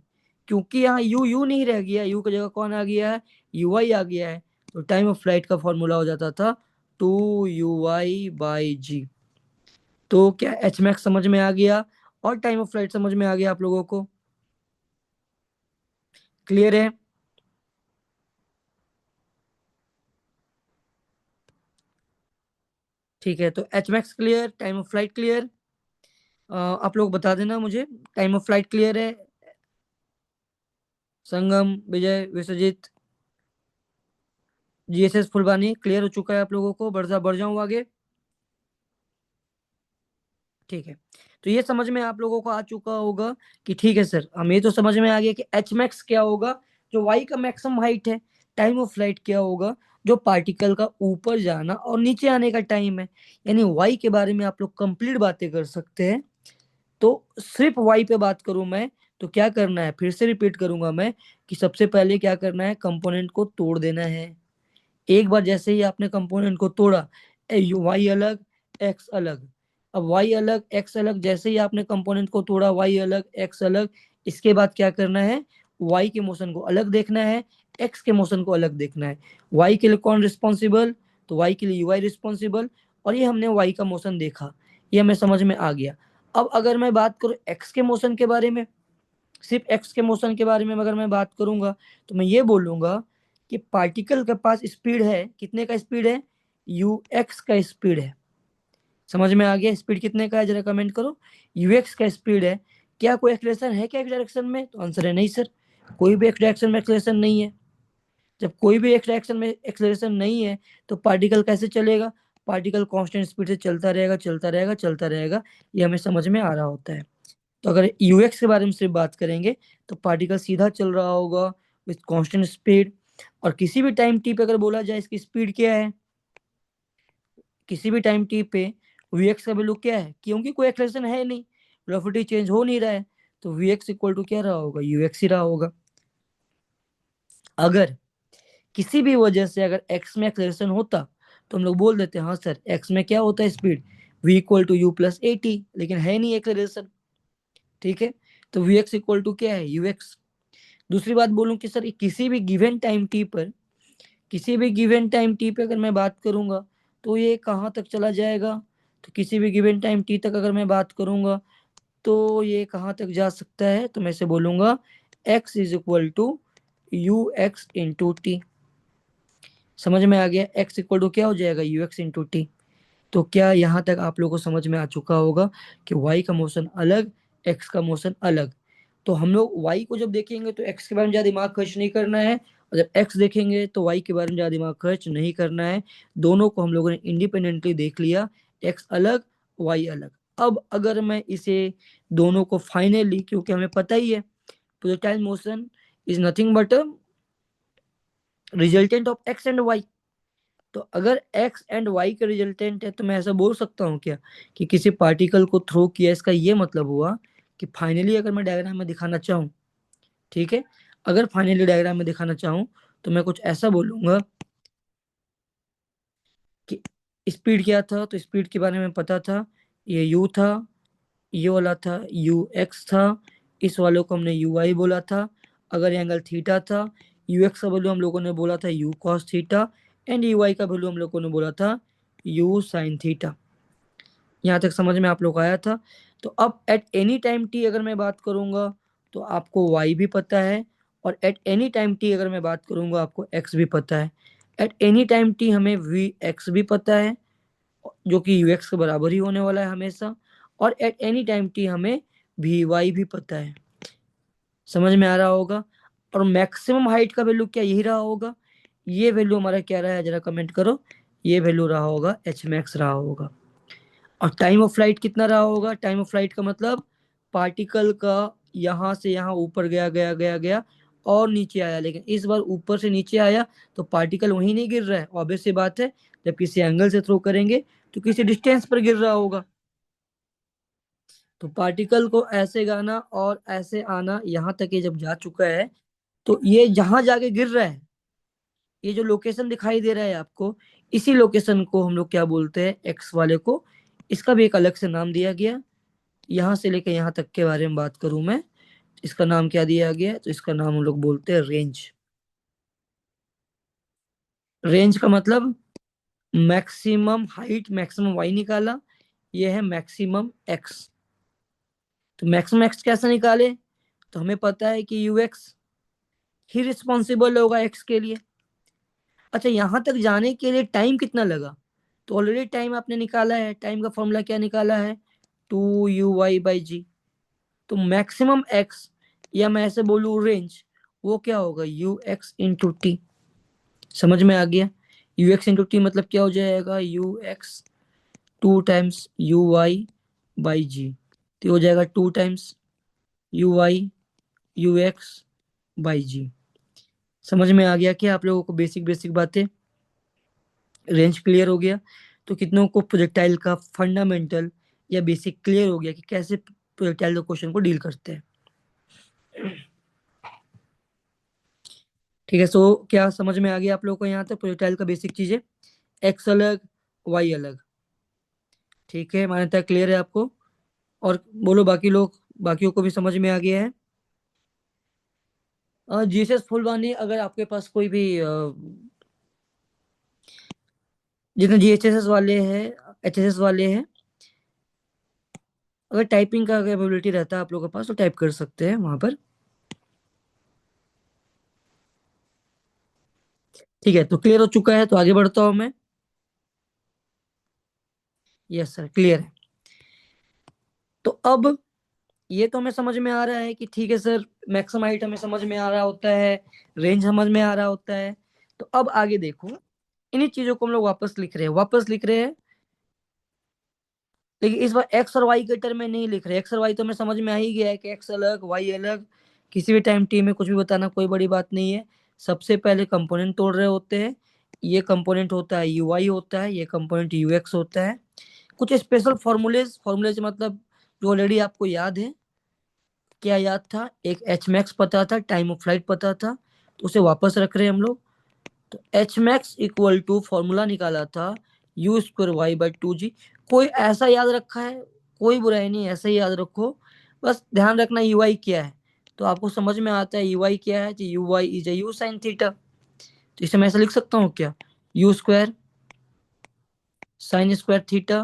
[SPEAKER 1] क्योंकि यहाँ यू यू नहीं रह गया, यू की जगह कौन आ गया है, यू आई आ गया है, तो टाइम ऑफ फ्लाइट का फॉर्मूला हो जाता था 2u/g। तो क्या एच मैक्स समझ में आ गया और टाइम ऑफ फ्लाइट समझ में आ गया आप लोगों को, क्लियर है। ठीक है, तो H max clear, time of flight clear. आप लोग बता देना मुझे, टाइम ऑफ फ्लाइट क्लियर है, संगम, विजय, विश्वजीत, जीएसएस, फुलबानी, क्लियर हो चुका है आप लोगों को, बढ़ जाऊं आगे। ठीक है, तो ये समझ में आप लोगों को आ चुका होगा कि ठीक है सर, हमें तो समझ में आ गया कि एच मैक्स क्या होगा, जो वाई का मैक्सिमम हाइट है। टाइम ऑफ फ्लाइट क्या होगा, जो पार्टिकल का ऊपर जाना और नीचे आने का टाइम है। यानी वाई के बारे में आप लोग कंप्लीट बातें कर सकते हैं। तो सिर्फ वाई पे बात करूं मैं, तो क्या करना है, फिर से रिपीट करूंगा मैं, कि सबसे पहले क्या करना है, कंपोनेंट को तोड़ देना है। एक बार जैसे ही आपने कंपोनेंट को तोड़ा, वाई अलग एक्स अलग, अब वाई अलग एक्स अलग, जैसे ही आपने कंपोनेंट को तोड़ा, वाई अलग एक्स अलग, इसके बाद क्या करना है, वाई के मोशन को अलग देखना है, एक्स के मोशन को अलग देखना है। वाई के लिए कौन रिस्पॉन्सिबल, तो वाई के लिए यूआई रिस्पॉन्सिबल। और ये हमने वाई का मोशन देखा, ये हमें समझ में आ गया। अब अगर मैं बात करूं एक्स के मोशन के बारे में, सिर्फ एक्स के मोशन के बारे में अगर मैं बात करूंगा, तो मैं ये बोलूंगा कि पार्टिकल के पास स्पीड है, कितने का स्पीड है, यू एक्स का स्पीड है। समझ में आ गया, स्पीड कितने का है, जरा कमेंट करो। यू एक्स का स्पीड है। क्या कोई एक्सलेशन है क्या एक डायरेक्शन में, तो आंसर है नहीं सर, कोई भी एक डायरेक्शन में एक्सलेशन नहीं है। जब कोई भी एक डायरेक्शन में एक्सलेशन नहीं है, तो पार्टिकल कैसे चलेगा, पार्टिकल कांस्टेंट स्पीड से चलता रहेगा चलता रहेगा चलता रहेगा, ये हमें समझ में आ रहा होता है। तो अगर यूएक्स के बारे में सिर्फ बात करेंगे, तो पार्टिकल सीधा चल रहा होगा विथ कांस्टेंट स्पीड। और किसी भी टाइम टी पे अगर बोला जाए इसकी स्पीड क्या है, किसी भी टाइम टी पे वीएक्स का वैल्यू क्या है, क्योंकि कोई एक्सलेशन है नहीं, वेलोसिटी चेंज हो नहीं रहा है, तो वीएक्स इक्वल टू क्या रहा होगा, यूएक्स ही रहा होगा। अगर किसी भी वजह से अगर एक्स में एक्सलेशन होता, तो हम लोग बोल देते हैं हाँ सर एक्स में क्या होता है speed, v equal to u plus a t, लेकिन है नहीं एक्सलेशन। ठीक है, तो वी एक्स इक्वल टू क्या है, यू एक्स। दूसरी बात बोलूं कि सर किसी भी गिवन टाइम टी पर, किसी भी गिवन टाइम टी पे अगर मैं बात करूंगा, तो ये कहाँ तक चला जाएगा, तो किसी भी गिवन टाइम टी तक अगर मैं बात करूंगा, तो ये कहाँ तक जा सकता है, तो मैं से बोलूंगा x is equal to u x into t. समझ में आ गया, x इक्वल टू क्या हो जाएगा, यू एक्स इंटू टी। तो क्या यहाँ तक आप लोगों को समझ में आ चुका होगा कि y का मोशन अलग, x का मोशन अलग। तो हम लोग y को जब देखेंगे तो x के बारे में ज़्यादा दिमाग खर्च नहीं करना है, और जब x देखेंगे तो y के बारे में ज़्यादा दिमाग खर्च नहीं करना है। दोनों को हम लोगों ने इंडिपेंडेंटली देख लिया, x अलग y अलग। अब अगर मैं इसे दोनों को फाइनली, क्योंकि हमें पता ही है projectile motion is nothing but resultant of x and y, तो अगर x एंड y का रिजल्टेंट है, तो मैं ऐसा बोल सकता हूँ क्या कि किसी पार्टिकल को थ्रो किया, इसका ये मतलब हुआ कि फाइनली अगर मैं डायग्राम में दिखाना चाहूँ, ठीक है, अगर फाइनली डायग्राम में दिखाना चाहूँ, तो मैं कुछ ऐसा बोलूंगा कि स्पीड क्या था, तो स्पीड के बारे में पता था, ये u था, ये वाला था यू एक्स था, इस वाले को हमने यू वाई बोला था। अगर एंगल थीटा था, यू एक्स का वैल्यू हम लोगों ने बोला था u cos theta, and u y का वैल्यू हम लोगों ने बोला था यू साइन थीटा। यहाँ तक समझ में आप लोग आया था। तो अब एट एनी टाइम टी अगर मैं बात करूंगा, तो आपको वाई भी पता है, और एट एनी टाइम टी अगर मैं बात करूंगा, आपको एक्स भी पता है। एट एनी टाइम टी हमें वी एक्स भी पता है, जो कि यू एक्स के बराबर ही होने वाला है हमेशा, और एट एनी टाइम टी हमें वी वाई भी पता है। समझ में आ रहा होगा। और मैक्सिमम हाइट का वैल्यू क्या यही रहा होगा, ये वैल्यू हमारा क्या रहा है, जरा कमेंट करो। ये वैल्यू रहा होगा एच मैक्स रहा होगा। और टाइम ऑफ फ्लाइट कितना रहा होगा, टाइम ऑफ फ्लाइट का मतलब पार्टिकल का यहाँ से यहाँ ऊपर गया गया गया गया और नीचे आया, लेकिन इस बार ऊपर से नीचे आया, तो पार्टिकल वहीं नहीं गिर रहा है, ऑब्वियस सी बात है। जब किसी एंगल से थ्रो करेंगे, तो किसी डिस्टेंस पर गिर रहा होगा। तो पार्टिकल को ऐसे गाना और ऐसे आना, यहाँ तक ये जब जा चुका है, तो ये जहां जाके गिर रहा है, ये जो लोकेशन दिखाई दे रहा है आपको, इसी लोकेशन को हम लोग क्या बोलते हैं, एक्स वाले को। इसका भी एक अलग से नाम दिया गया। यहाँ से लेकर यहाँ तक के बारे में बात करूं मैं, इसका नाम क्या दिया गया है, तो इसका नाम हम लोग बोलते हैं रेंज। रेंज का मतलब मैक्सिमम हाइट, मैक्सिमम वाई निकाला, ये है मैक्सिमम एक्स। तो मैक्सिमम एक्स कैसे निकाले, तो हमें पता है कि यू एक्स ही रिस्पॉन्सिबल होगा एक्स के लिए। अच्छा, यहां तक जाने के लिए टाइम कितना लगा, तो ऑलरेडी टाइम आपने निकाला है, टाइम का फॉर्मूला क्या निकाला है, to you Y by G. तो मैक्सिमम एक्स, या मैं ऐसे बोलूँ रेंज, वो क्या होगा, यू एक्स इंटू टी। समझ में आ गया, यू एक्स इंटू टी मतलब क्या हो जाएगा, U X two times U Y by G, तो हो जाएगा two times U Y U X by G. समझ में आ गया क्या आप लोगों को बेसिक बेसिक बातें? रेंज क्लियर हो गया? तो कितनों को प्रोजेक्टाइल का फंडामेंटल या बेसिक क्लियर हो गया कि कैसे प्रोजेक्टाइल के क्वेश्चन को डील करते हैं? ठीक है, सो क्या समझ में आ गया आप लोगों को यहाँ तक प्रोजेक्टाइल का बेसिक चीजें? एक्स अलग, वाई अलग। ठीक है, मान्यता क्लियर है आपको? और बोलो बाकी लोग, बाकियों को भी समझ में आ गया है? जीएसएस फुल वाणी, अगर आपके पास कोई भी जितने जीएचएसएस वाले हैं, एचएसएस वाले हैं, अगर टाइपिंग का कैपेबिलिटी रहता है आप लोगों के पास तो टाइप कर सकते हैं वहां पर। ठीक है, तो क्लियर हो चुका है, तो आगे बढ़ता हूं मैं। यस सर, क्लियर है। तो अब ये तो हमें समझ में आ रहा है कि ठीक है सर, मैक्सिमम हाइट हमें समझ में आ रहा होता है, रेंज समझ में आ रहा होता है। तो अब आगे देखो, इन्हीं चीजों को हम लोग वापस लिख रहे हैं, लेकिन इस बार एक्स और वाई के टर्म में नहीं लिख रहे। एक्स और वाई तो हमें समझ में आ ही गया है कि एक्स अलग, वाई अलग। किसी भी टाइम टी में कुछ भी बताना कोई बड़ी बात नहीं है। सबसे पहले कंपोनेंट तोड़ रहे होते हैं। ये कंपोनेंट होता है यू आई होता है, ये कंपोनेंट यू एक्स होता है। कुछ स्पेशल फॉर्मूलेज, फॉर्मूलेज मतलब जो ऑलरेडी आपको याद है। क्या याद था? एक एच मैक्स पता था, टाइम ऑफ फ्लाइट पता था, तो उसे वापस रख रहे हैं हम लोग। तो H max equal to formula निकाला था U square Y by two G. कोई ऐसा याद रखा है, कोई बुराई नहीं, ऐसा ही याद रखो। बस ध्यान रखना यू आई क्या है, तो आपको समझ में आता है यू आई क्या है। U I is a U sine theta. तो इसे मैं ऐसा लिख सकता हूँ क्या? U square sine square theta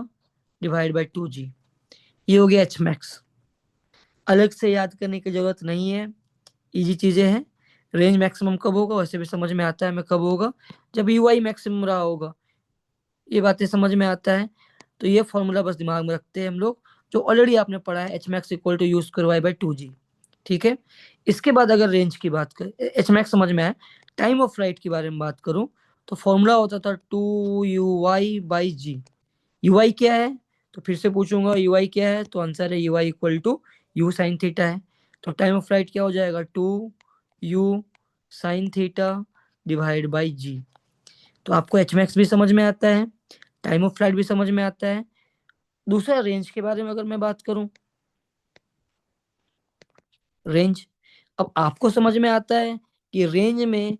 [SPEAKER 1] divide by two G. ये हो गया एच मैक्स। अलग से याद करने की जरूरत नहीं है, इजी चीजें हैं। रेंज मैक्सिमम कब होगा वैसे भी समझ में आता है हमें कब होगा, जब यू आई मैक्सिमम रहा होगा। ये बातें समझ में आता है। तो ये फॉर्मूला बस दिमाग में रखते हैं हम लोग, जो ऑलरेडी आपने पढ़ा है, H max equal to you square Y by two G. ठीक है। इसके बाद अगर रेंज की बात करें, एच मैक्स समझ में आए, टाइम ऑफ फ्लाइट के बारे में बात करूं, तो फॉर्मूला होता था two you Y by G. U I क्या है? तो फिर से पूछूंगा यू आई क्या है, तो आंसर है U I equal to you sine theta है। तो टाइम ऑफ फ्लाइट क्या हो जाएगा? Two you sine theta divide by G. तो आपको एच मैक्स भी समझ में आता है, टाइम ऑफ फ्लाइट भी समझ में आता है। दूसरा रेंज के बारे में अगर मैं बात करूं, रेंज, अब आपको समझ में आता है कि रेंज में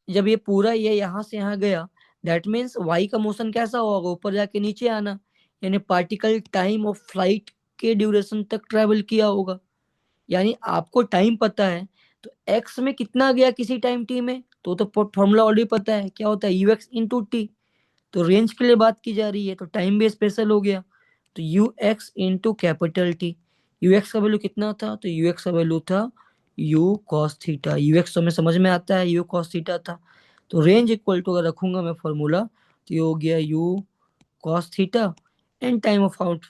[SPEAKER 1] जब ये पूरा ये यहाँ से यहाँ गया, दैट मीन्स वाई का मोशन कैसा होगा? ऊपर जाके नीचे आना, यानी पार्टिकल टाइम ऑफ फ्लाइट के ड्यूरेशन तक ट्रेवल किया होगा। यानी आपको टाइम पता है, तो एक्स में कितना गया किसी टाइम टी में, तो फॉर्मूला ऑलरेडी पता है क्या होता है, यू एक्स इंटू टी। तो रेंज के लिए बात की जा रही है, तो टाइम भी स्पेशल हो गया। तो you x into capital T. You x का वैल्यू कितना था? तो यू एक्स का वैल्यू था u cos theta. You x तो हमें समझ में आता है यू कॉस थीटा था। तो रेंज इक्वल टू अगर रखूंगा मैं फॉर्मूला, तो ये हो गया U cos theta and time of out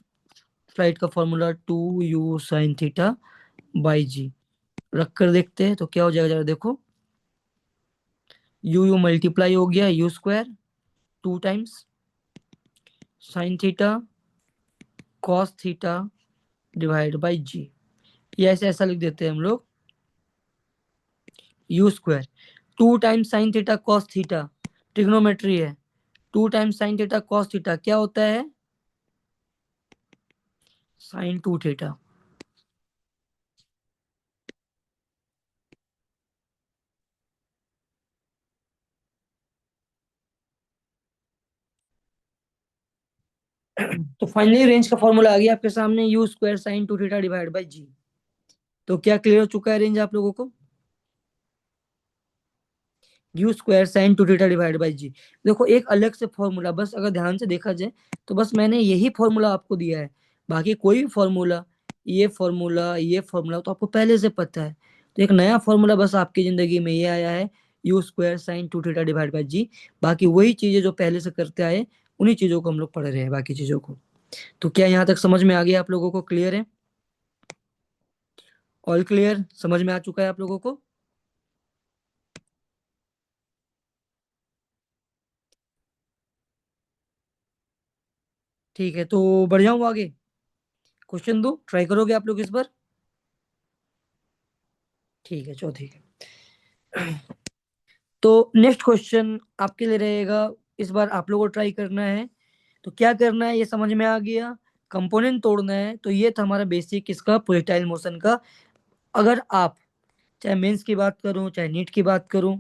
[SPEAKER 1] flight का formula two you sine theta by G. रख कर देखते हैं तो क्या हो जाएगा, जरा देखो। यू यू मल्टीप्लाई हो गया U square, two times sine theta cos theta divide by G. ये ऐसे ऐसा लिख देते हैं हम लोग, U square two times sine theta cos theta, trigonometry है। Two times sine theta cos theta क्या होता है? Sine two theta. तो फाइनली रेंज का फॉर्मूला आ गया आपके सामने, U square sine two theta divide by G. तो क्या क्लियर हो चुका है रेंज आप लोगों को? U square sine two theta divide by G. देखो एक अलग से फॉर्मूला, बस अगर ध्यान से देखा जाए तो बस मैंने यही फॉर्मूला आपको दिया है। बाकी कोई भी फॉर्मूला, ये फॉर्मूला तो आपको पहले से पता है। तो एक नया फॉर्मूला बस आपकी जिंदगी में ये आया है, U square sine two theta divide by G. बाकी वही चीजें जो पहले से करते आए, उन्हीं चीजों को हम लोग पढ़ रहे हैं, बाकी चीजों को। तो क्या यहाँ तक समझ में आ गया आप लोगों को? क्लियर है? ऑल क्लियर, समझ में आ चुका है आप लोगों को? ठीक है, तो बढ़ जाऊँ आगे, क्वेश्चन दो, ट्राई करोगे आप लोग इस बार? ठीक है, चौथी। तो नेक्स्ट क्वेश्चन आपके लिए रहेगा, इस बार आप लोगों को ट्राई करना है। तो क्या करना है ये समझ में आ गया, कंपोनेंट तोड़ना है। तो ये था हमारा बेसिक किसका, प्रोजेक्टाइल मोशन का। अगर आप चाहे मेंस की बात करूं चाहे नीट की बात करूं,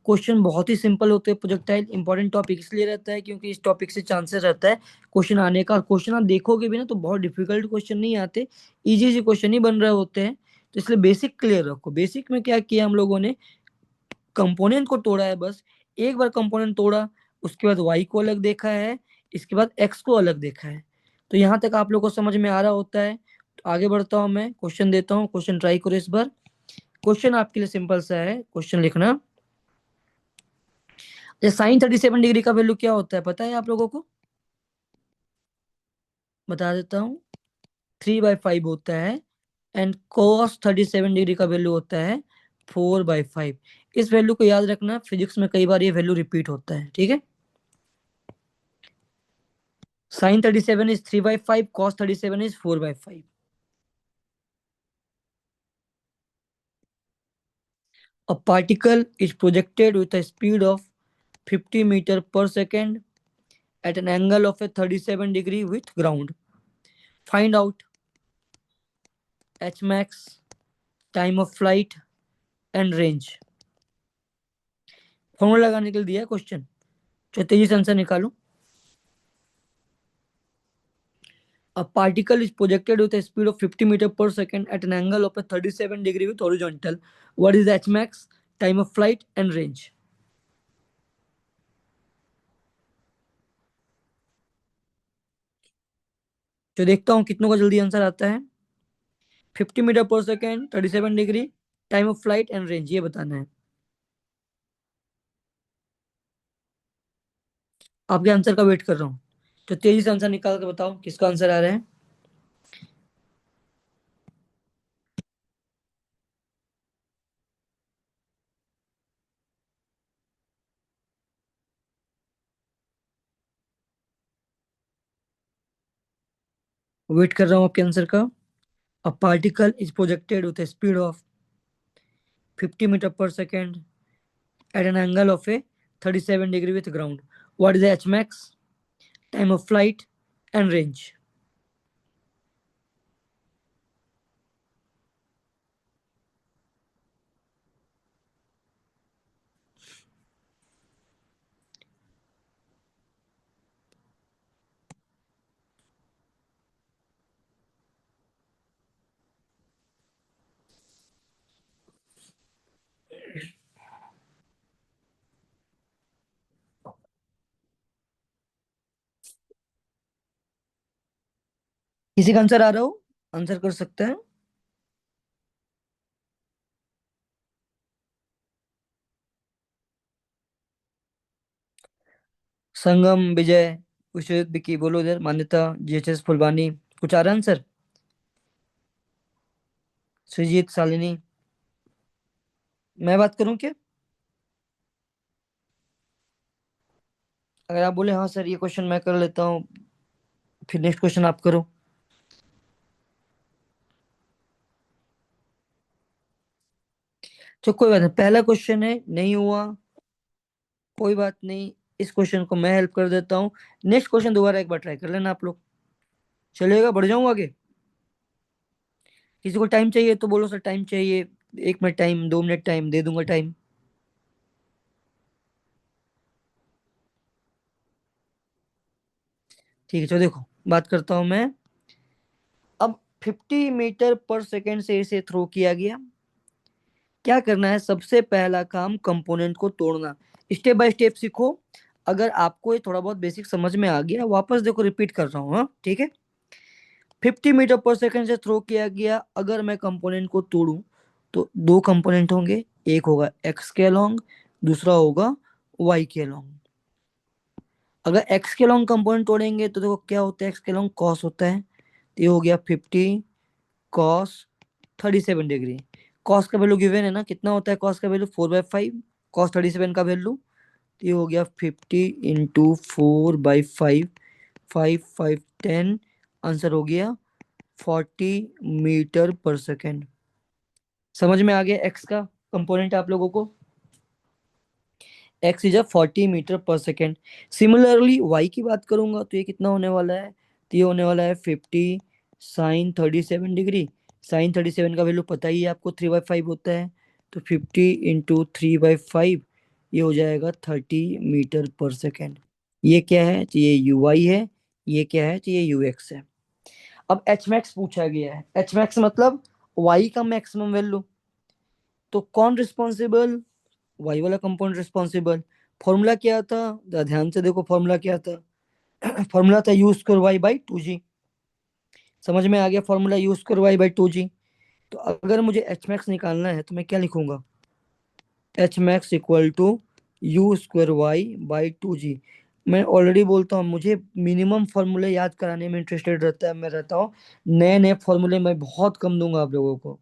[SPEAKER 1] क्वेश्चन बहुत ही सिंपल होते हैं। प्रोजेक्टाइल इंपॉर्टेंट टॉपिक इसलिए रहता है क्योंकि इस टॉपिक से चांसेस रहता है क्वेश्चन आने का। क्वेश्चन आप देखोगे भी ना तो बहुत डिफिकल्ट क्वेश्चन नहीं आते, इजी इजी क्वेश्चन ही बन रहे होते हैं। तो इसलिए बेसिक क्लियर रखो। बेसिक में क्या किया हम लोगों ने, कंपोनेंट को तोड़ा है बस। एक बार कंपोनेंट तोड़ा, उसके बाद वाई को अलग देखा है, इसके बाद एक्स को अलग देखा है। तो यहाँ तक आप लोग को समझ में आ रहा होता है। तो आगे बढ़ता हूँ, मैं क्वेश्चन देता हूँ, क्वेश्चन ट्राई करो इस बार। क्वेश्चन आपके लिए सिंपल सा है, क्वेश्चन लिखना। साइन 37 डिग्री का वैल्यू क्या होता है पता है आप लोगों को? बता देता हूँ, 3/5 होता है। एंड cos 37 डिग्री का वैल्यू होता है 4/5। इस वैल्यू को याद रखना, फिजिक्स में कई बार ये वैल्यू रिपीट होता है, ठीक है। Sin 37 is 3/5, cos 37 is 4/5. A particle is projected with a speed of 50 meter per second at an angle of a 37 degree with ground. Find out h max, time of flight and range. Formula लगाने के लिए दिया है question, जो तेजी से answer निकालो। A particle is projected with a speed of 50 meter per second at an angle of a 37 degree with horizontal. What is h max, time of flight and range? जो देखता हूँ कितनों का जल्दी आंसर आता है। 50 मीटर पर second, 37 degree, time of flight and range, ये बताना है। आपके आंसर का वेट कर रहा हूँ, तो तेजी से आंसर निकाल के बताओ किसका आंसर आ रहा है। वेट कर रहा हूँ आपके आंसर का। A particle is projected with speed of 50 metre पर second at an angle of a 37 degree with ground. What is H max, time of flight and range? किसी का आंसर आ रहा हो, आंसर कर सकते हैं। संगम, विजय, विश्वजीत, विकी, बोलो इधर, मान्यता, जीएचएस, फुलवानी, कुछ आ रहा है आंसर? सुजीत, शालिनी, मैं बात करूं क्या? अगर आप बोले हाँ सर ये क्वेश्चन मैं कर लेता हूँ, फिर नेक्स्ट क्वेश्चन आप करो। तो कोई बात नहीं, पहला क्वेश्चन है, नहीं हुआ कोई बात नहीं, इस क्वेश्चन को मैं हेल्प कर देता हूँ। नेक्स्ट क्वेश्चन दोबारा एक बार ट्राई कर लेना आप लोग, चलेगा? बढ़ जाऊँ आगे? किसी को टाइम चाहिए तो बोलो सर टाइम चाहिए, 1 मिनट टाइम, 2 मिनट टाइम दे दूंगा टाइम। ठीक है, चलो देखो बात करता हूँ मैं। अब 50 मीटर पर सेकेंड से इसे थ्रो किया गया। क्या करना है, सबसे पहला काम कंपोनेंट को तोड़ना। स्टेप बाय स्टेप सीखो। अगर आपको ये थोड़ा बहुत बेसिक समझ में आ गया, वापस देखो रिपीट कर रहा हूँ, हाँ ठीक है। 50 मीटर पर सेकेंड से थ्रो किया गया, अगर मैं कंपोनेंट को तोड़ूं तो दो कंपोनेंट होंगे, एक होगा एक्स के अलोंग, दूसरा होगा वाई के अलोंग। अगर एक्स के अलोंग कंपोनेंट तोड़ेंगे तो देखो क्या होता है, एक्स के अलोंग कॉस होता है, तो ये हो गया 50 cos 37 डिग्री। कॉस का वैल्यू गिवन है ना, कितना होता है कॉस का वैल्यू, 4/5। कॉस 37 का वैल्यू, तो ये हो गया 50 × 4/5, 5 5 आंसर हो गया 40 मीटर पर सेकेंड। समझ में आ गया एक्स का कंपोनेंट आप लोगों को? एक्स इज 40 मीटर पर सेकेंड। सिमिलरली वाई की बात करूंगा तो ये कितना होने वाला है, तो ये होने वाला है 50 sin 37 डिग्री। sin 37 का वैल्यू पता ही है आपको, 3/5 होता है। तो 50 × 3/5, ये हो जाएगा 30 मीटर पर सेकेंड। ये क्या है, तो ये यू वाई है। ये क्या है, तो ये यू एक्स है। अब एच मैक्स पूछा गया है। एच मैक्स मतलब वाई का मैक्सिमम वैल्यू। तो कौन रिस्पॉन्सिबल, वाई वाला कंपाउंड रिस्पॉन्सिबल। फॉर्मूला क्या था, जरा ध्यान से देखो फॉर्मूला क्या था। फॉर्मूला था U square Y by 2g। समझ में आ गया, formula u square Y by 2g। तो अगर मुझे एच मैक्स निकालना है तो मैं क्या लिखूंगा, h max equal to you square Y by 2g। मैं ऑलरेडी बोलता हूँ, मुझे मिनिमम फार्मूले याद कराने में इंटरेस्टेड रहता है, मैं रहता हूँ। नए नए फार्मूले मैं बहुत कम दूंगा आप लोगों को।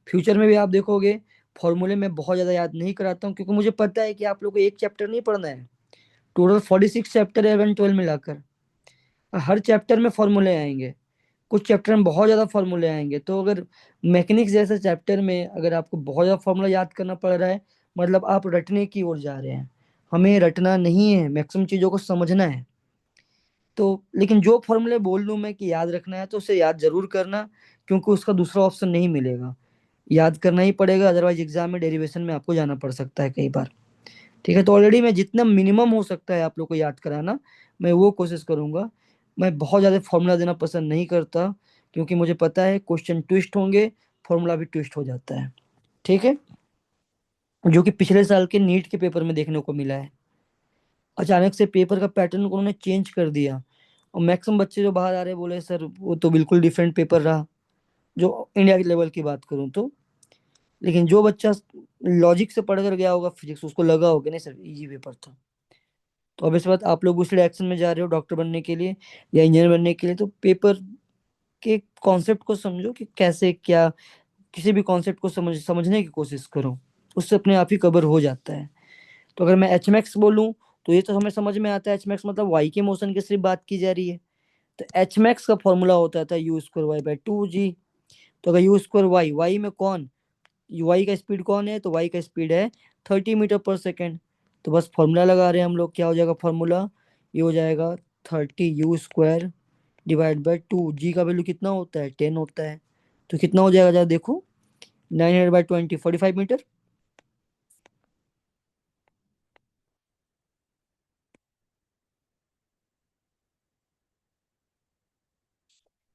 [SPEAKER 1] फ्यूचर में भी आप देखोगे फार्मूले मैं बहुत ज़्यादा याद नहीं कराता हूँ, क्योंकि मुझे पता है कि आप लोगों को एक चैप्टर नहीं पढ़ना है। टोटल 46 चैप्टर है 11 12 मिलाकर। हर चैप्टर में फॉर्मूले आएंगे। कुछ चैप्टर में बहुत ज़्यादा फॉर्मूले आएंगे। तो अगर मैकेनिक्स जैसे चैप्टर में अगर आपको बहुत ज़्यादा फॉर्मूला याद करना पड़ रहा है, मतलब आप रटने की ओर जा रहे हैं। हमें रटना नहीं है, मैक्सिमम चीज़ों को समझना है। तो लेकिन जो फॉर्मूले बोल दूं मैं कि याद रखना है, तो उसे याद जरूर करना, क्योंकि उसका दूसरा ऑप्शन नहीं मिलेगा। याद करना ही पड़ेगा, अदरवाइज एग्जाम में डेरिवेशन में आपको जाना पड़ सकता है कई बार। ठीक है, तो ऑलरेडी मैं जितना मिनिमम हो सकता है आप लोग को याद कराना, मैं वो कोशिश करूंगा। मैं बहुत ज़्यादा फॉर्मूला देना पसंद नहीं करता, क्योंकि मुझे पता है क्वेश्चन ट्विस्ट होंगे, फॉर्मूला भी ट्विस्ट हो जाता है। ठीक है, जो कि पिछले साल के नीट के पेपर में देखने को मिला है। अचानक से पेपर का पैटर्न उन्होंने चेंज कर दिया, और मैक्सिमम बच्चे जो बाहर आ रहे बोले सर वो तो बिल्कुल डिफरेंट पेपर रहा, जो इंडिया के लेवल की बात करूँ तो। लेकिन जो बच्चा लॉजिक से पढ़ कर गया होगा फिजिक्स, उसको लगा होगा नहीं सर इजी पेपर था। तो अब इस बात आप लोग उस डायरेक्शन में जा रहे हो डॉक्टर बनने के लिए या इंजीनियर बनने के लिए, तो पेपर के कॉन्सेप्ट को समझो कि कैसे क्या, किसी भी कॉन्सेप्ट को समझने की कोशिश करो, उससे अपने आप ही कवर हो जाता है। तो अगर मैं एच मैक्स बोलूँ तो ये तो हमें समझ में आता है, एच मैक्स मतलब वाई के मोशन की सिर्फ बात की जा रही है। तो एच मैक्स का फॉर्मूला होता था U square Y by 2g। तो अगर यू स्क्वायर वाई, वाई में कौन, वाई का स्पीड कौन है, तो वाई का स्पीड है 30 मीटर पर सेकेंड। तो बस फॉर्मूला लगा रहे हैं हम लोग, क्या हो जाएगा फॉर्मूला, ये हो जाएगा 30 u square divide by 2g का वैल्यू कितना होता है 10 होता है। तो कितना हो जाएगा जरा देखो, 900/20 45 मीटर।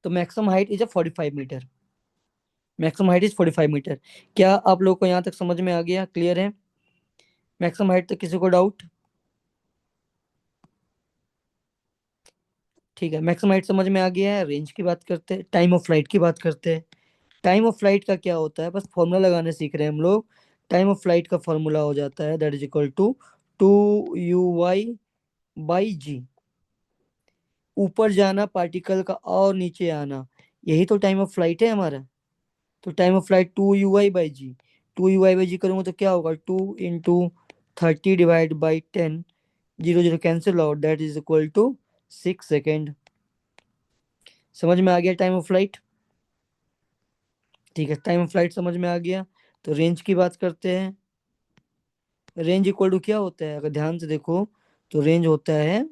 [SPEAKER 1] तो maximum height is 45 metre. Maximum height is 45 metre. क्या आप लोग को यहाँ तक समझ में आ गया, क्लियर है? मैक्सिमम हाइट तक किसी को डाउट? ठीक है, मैक्सिमम हाइट समझ में आ गया है। रेंज की बात करते हैं, टाइम ऑफ फ्लाइट की बात करते हैं। टाइम ऑफ फ्लाइट का क्या होता है, बस फॉर्मूला लगाने सीख रहे हैं हम लोग। टाइम ऑफ फ्लाइट का फॉर्मूला हो जाता है that is equal to 2u/y/g। ऊपर जाना पार्टिकल का और नीचे आना, यही तो टाइम ऑफ फ्लाइट है हमारा। तो time of flight 2u/y/g। 2u/y/g करूंगा तो क्या होगा, 2 × 30 divide by 10। 0 0 cancel out, that is equal to 6 second. समझ में आ गया टाइम ऑफ फ्लाइट? ठीक है, टाइम ऑफ फ्लाइट समझ में आ गया। तो रेंज की बात करते हैं। रेंज इक्वल टू क्या होता है, अगर ध्यान से देखो तो रेंज होता है,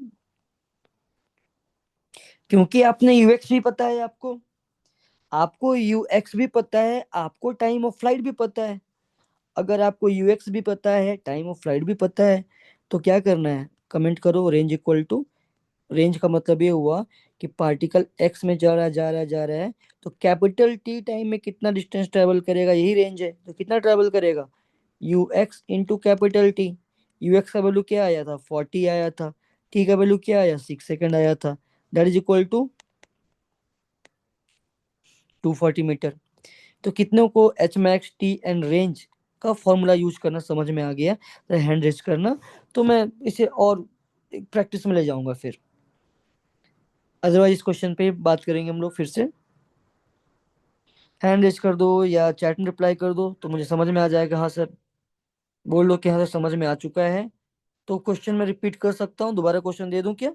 [SPEAKER 1] क्योंकि आपने यूएक्स भी पता है, आपको आपको यूएक्स भी पता है, आपको टाइम ऑफ फ्लाइट भी पता है। अगर आपको यूएक्स भी पता है, टाइम ऑफ फ्लाइट भी पता है, तो क्या करना है, कमेंट करो रेंज इक्वल टू। रेंज का मतलब ये हुआ कि पार्टिकल एक्स में जा रहा है, तो कैपिटल टी टाइम में कितना डिस्टेंस ट्रेवल करेगा, यही रेंज है। तो कितना ट्रेवल करेगा, you x into capital T. You x का वैल्यू क्या आया था 40 आया था, टी का वैल्यू क्या आया 6 सेकेंड आया था। That is equal to 240 metre. तो कितनों को h max t and range का फॉर्मूला यूज करना समझ में आ गया, तो हैंड रेज करना। तो मैं इसे और प्रैक्टिस में ले जाऊंगा फिर, अदरवाइज इस क्वेश्चन पे बात करेंगे हम लोग फिर से। हैंड रेज कर दो या चैट में रिप्लाई कर दो तो मुझे समझ में आ जाएगा, हाँ सर। बोल दो कि हाँ सर समझ में आ चुका है। तो क्वेश्चन में रिपीट कर सकता हूँ, दोबारा क्वेश्चन दे दूं क्या?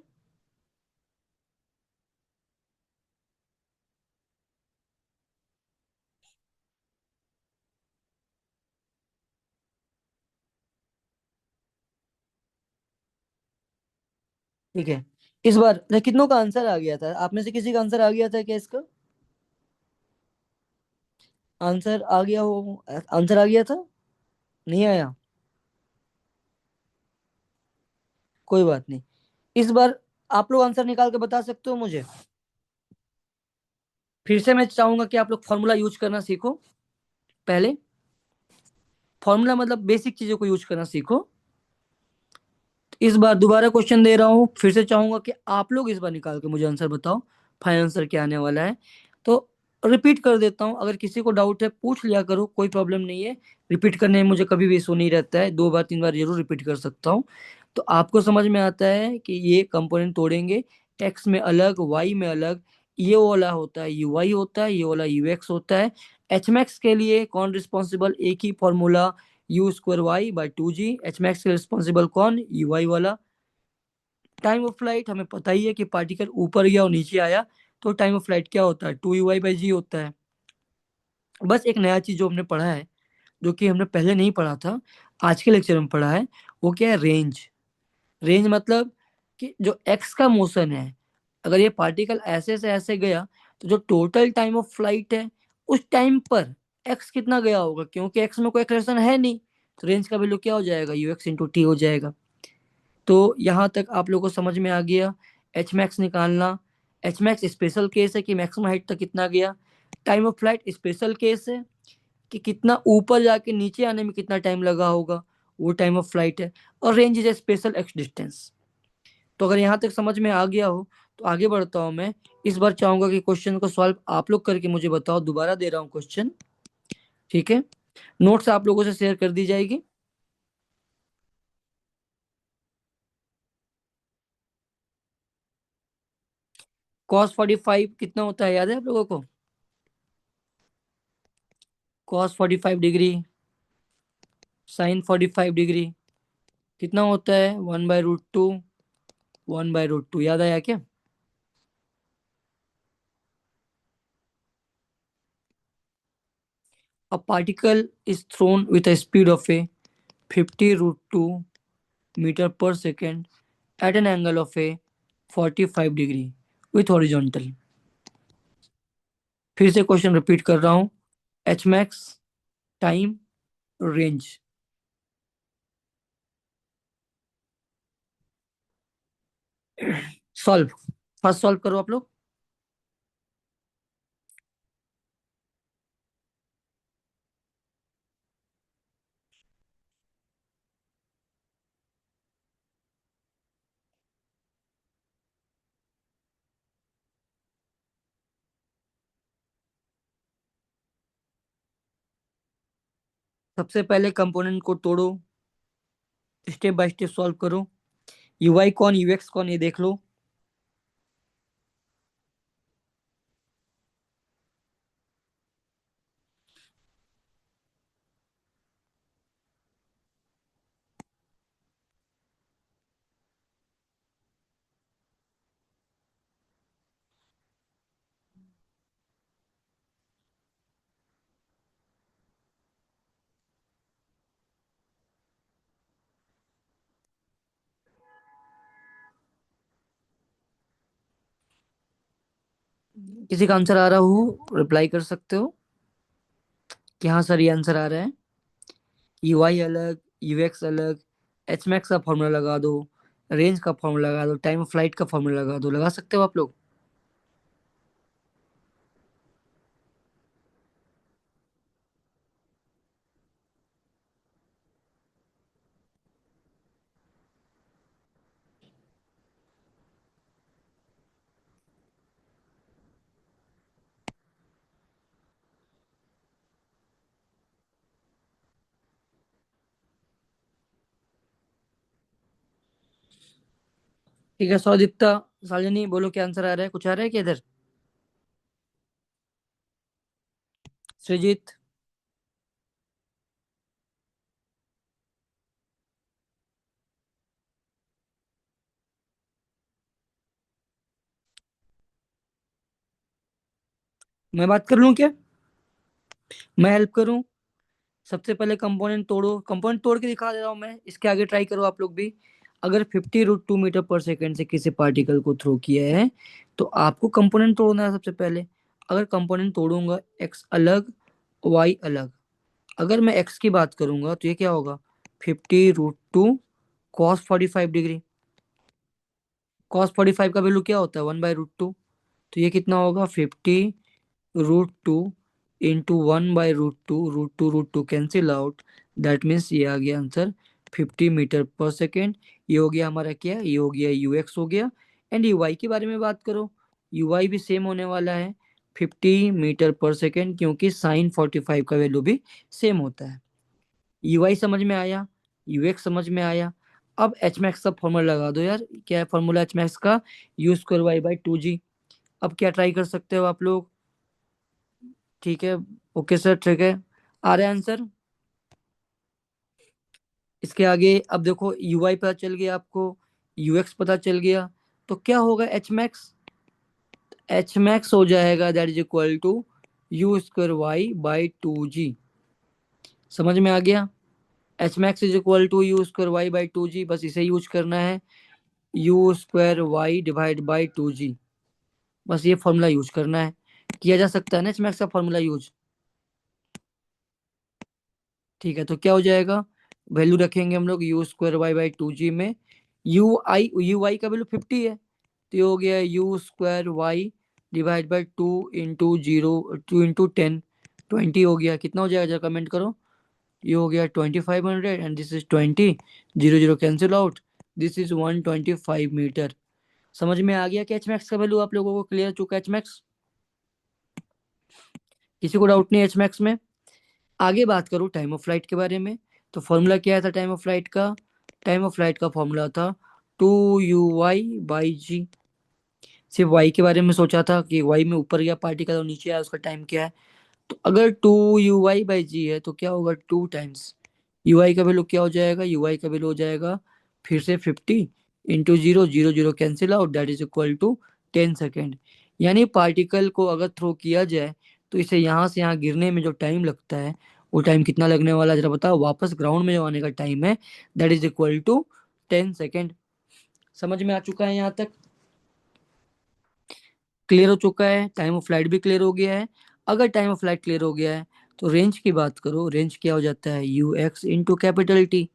[SPEAKER 1] ठीक है। इस बार कितनों का आंसर आ गया था? आप में से किसी का आंसर आ गया था क्या इसका? आंसर आ गया हो? आंसर आ गया था? नहीं आया? कोई बात नहीं। इस बार आप लोग आंसर निकाल के बता सकते हो मुझे? फिर से मैं चाहूंगा कि आप लोग फॉर्मूला यूज करना सीखो पहले। फॉर्मूला मतलब बेसिक चीजों को यूज करना सीखो। इस बार दोबारा क्वेश्चन दे रहा हूँ, फिर से चाहूंगा कि आप लोग इस बार निकाल के मुझे आंसर बताओ। फाइनल आंसर क्या आने वाला है? तो रिपीट कर देता हूँ, अगर किसी को डाउट है पूछ लिया करो, कोई प्रॉब्लम नहीं है। रिपीट करने में मुझे कभी भी इशू नहीं रहता है, 2 बार 3 बार जरूर रिपीट कर सकता हूँ। तो आपको समझ में आता है कि ये कंपोनेंट तोड़ेंगे, एक्स में अलग, वाई में अलग। ये वाला होता है यू वाई होता है, ये वाला यू एक्स होता है। एच मैक्स के लिए कौन रिस्पॉन्सिबल? एक ही formula, u square Y by 2 g. H max के रिस्पॉन्सिबल कौन? यू वाई वाला। टाइम ऑफ फ्लाइट हमें पता ही है कि पार्टिकल ऊपर गया और नीचे आया, तो टाइम ऑफ फ्लाइट क्या होता है? 2 u/g होता है। बस एक नया चीज जो हमने पढ़ा है, जो कि हमने पहले नहीं पढ़ा था, आज के लेक्चर में पढ़ा है, वो क्या है? रेंज। रेंज मतलब कि जो एक्स का मोशन है, अगर ये पार्टिकल ऐसे से ऐसे गया, तो जो टोटल टाइम ऑफ फ्लाइट है, उस टाइम पर एक्स कितना गया होगा, क्योंकि एक्स में कोई एक्सलेशन है नहीं। तो रेंज का वैल्यू क्या हो जाएगा? ux/t हो जाएगा। तो यहाँ तक आप लोगों को समझ में आ गया। एच मैक्स निकालना। एच मैक्स स्पेशल केस है कि मैक्सिमम हाइट तक कितना गया। Time of flight special case है कि कितना ऊपर जाके नीचे आने में कितना टाइम लगा होगा, वो टाइम ऑफ फ्लाइट है। और range is a special x distance. तो अगर यहाँ तक समझ में आ गया हो, तो आगे बढ़ता हूँ मैं। इस बार चाहूंगा कि क्वेश्चन को सॉल्व आप लोग करके मुझे बताओ। दोबारा दे रहा हूँ क्वेश्चन, ठीक है? नोट्स आप लोगों से शेयर कर दी जाएगी। cos 45 कितना होता है, याद है आप लोगों को? cos 45 डिग्री, sin 45 डिग्री कितना होता है? 1/√2। 1/√2 याद आया क्या? A particle is thrown with a speed of a 50√2 meter per second at an angle of a 45 degree with horizontal। फिर से क्वेश्चन रिपीट कर रहा हूँ। H max, time, range. Solve. First solve करो आप लोग। सबसे पहले कंपोनेंट को तोड़ो, स्टेप बाय स्टेप सॉल्व करो। यू वाई कौन, यू एक्स कौन, ये देख लो। किसी का आंसर आ रहा हो रिप्लाई कर सकते हो कि हाँ सर ये आंसर आ रहा है। यू आई अलग, यू एक्स अलग, एच मैक्स का फॉर्मूला लगा दो, रेंज का फॉर्मूला लगा दो, टाइम ऑफ फ्लाइट का फॉर्मूला लगा दो। लगा सकते हो आप लोग? ठीक है, सौदीप्ता, शालिनी, बोलो क्या आंसर आ रहा है? कुछ आ रहा है क्या इधर? सृजित? मैं बात कर लूं क्या? मैं हेल्प करूं? सबसे पहले कंपोनेंट तोड़ो, कंपोनेंट तोड़ के दिखा दे रहा हूं मैं, इसके आगे ट्राई करो आप लोग भी। अगर 50√2 मीटर पर सेकेंड से किसी पार्टिकल को थ्रो किया है तो आपको कंपोनेंट तोड़ना है सबसे पहले। अगर कंपोनेंट तोड़ूंगा, एक्स अलग वाई अलग। अगर मैं एक्स की बात करूंगा तो ये क्या होगा, 50√2 cos 45 डिग्री। cos 45 का वैल्यू क्या होता है, 1/√2। तो ये कितना होगा, 50√2 into 1/√2, root two cancel out. That means ये आ गया आंसर 50 मीटर पर सेकेंड। ये हो गया हमारा क्या, ये हो गया यू एक्स हो गया। एंड यू वाई के बारे में बात करो, यू वाई भी सेम होने वाला है 50 मीटर पर सेकेंड, क्योंकि साइन 45 का वैल्यू भी सेम होता है। यू आई समझ में आया, यू एक्स समझ में आया। अब एच मैक्स का फॉर्मूला लगा दो यार। क्या है फॉर्मूला एच मैक्स का, u² y/2g। अब क्या ट्राई कर सकते हो आप लोग, ठीक है। ओके सर, ठीक है, आ रहा है आंसर। इसके आगे अब देखो, यू आई पता चल गया आपको, यू एक्स पता चल गया, तो क्या होगा एच मैक्स। एच मैक्स हो जाएगा that is equal to u²y/2g। समझ में आ गया, h max is equal to u²y/2g, बस इसे यूज करना है, u²y/2g। बस ये फॉर्मूला यूज करना है, किया जा सकता है ना एच मैक्स का फॉर्मूला यूज। ठीक है, तो क्या हो जाएगा, वैल्यू रखेंगे हम लोग u²y/2g में। यू आई का वैल्यू 50 है, तो ये हो गया u²y/2 2 इंटू 10, 20 हो गया। कितना हो जाएगा जरा कमेंट करो। ये हो गया 2500 and this is 20, zero zero cancel out, this is 125 metre. समझ में आ गया कि एच मैक्स का वैल्यू आप लोगों को क्लियर चुका है एच मैक्स, किसी को डाउट नहीं एच मैक्स में। आगे बात करूँ टाइम ऑफ फ्लाइट के बारे में, तो फॉर्मूला क्या था टाइम ऑफ फ्लाइट का, टाइम ऑफ फ्लाइट का फॉर्मूला था 2u/y/g। सिर्फ y के बारे में सोचा था कि y में ऊपर गया पार्टिकल और नीचे आया, उसका टाइम क्या है। तो अगर 2u/y/g है तो क्या होगा, 2 टाइम्स यू आई का वैल्यू क्या हो जाएगा, यू आई का वैल्यू हो जाएगा फिर से 50 into 0, zero zero cancel out, that is equal to 10 second. यानी पार्टिकल को अगर थ्रो किया जाए तो इसे यहाँ से यहाँ गिरने में जो टाइम लगता है, वो टाइम कितना लगने वाला है जरा बताओ। वापस ग्राउंड में जो आने का टाइम है that is equal to 10 second. समझ में आ चुका है यहाँ तक, क्लियर हो चुका है, टाइम ऑफ फ्लाइट भी क्लियर हो गया है। अगर टाइम ऑफ फ्लाइट क्लियर हो गया है तो रेंज की बात करो, रेंज क्या हो जाता है, you x into capital T.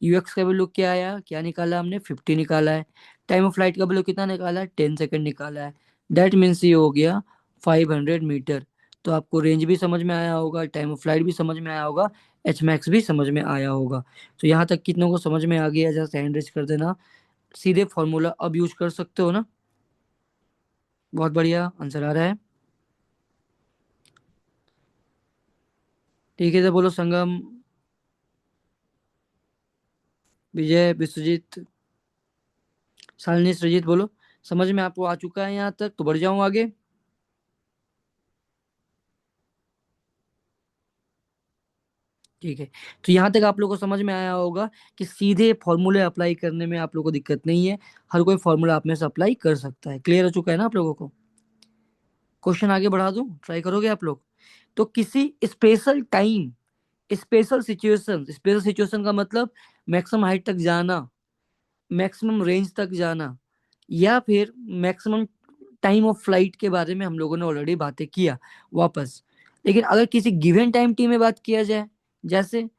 [SPEAKER 1] You x का वैल्यू क्या आया, क्या निकाला हमने, 50 निकाला है। टाइम ऑफ फ्लाइट का वैल्यू कितना निकाला है, 10 सेकेंड निकाला है। दैट मीन्स ये हो गया 500 मीटर। तो आपको रेंज भी समझ में आया होगा, टाइम ऑफ फ्लाइट भी समझ में आया होगा, एच मैक्स भी समझ में आया होगा। तो यहाँ तक कितनों को समझ में आ गया, जस्ट हैंड रेज कर देना। सीधे फॉर्मूला अब यूज कर सकते हो ना, बहुत बढ़िया आंसर आ रहा है। ठीक है, तो बोलो संगम, विजय, विश्वजीत, शालिनी, सृजित बोलो। समझ में आपको आ चुका है यहाँ तक, तो बढ़ जाऊं आगे। ठीक है, तो यहाँ तक आप लोगों को समझ में आया होगा कि सीधे फॉर्मूले अप्लाई करने में आप लोगों को दिक्कत नहीं है, हर कोई फॉर्मूला आप में से अप्लाई कर सकता है। क्लियर हो चुका है ना आप लोगों को। क्वेश्चन आगे बढ़ा दूं, ट्राई करोगे आप लोग। तो किसी स्पेशल टाइम, स्पेशल सिचुएशन का मतलब मैक्सिमम हाइट तक जाना, मैक्सिमम रेंज तक जाना, या फिर मैक्सिमम टाइम ऑफ फ्लाइट के बारे में हम लोगों ने ऑलरेडी बातें किया वापस। लेकिन अगर किसी गिवन टाइम टी में बात किया जाए, जैसे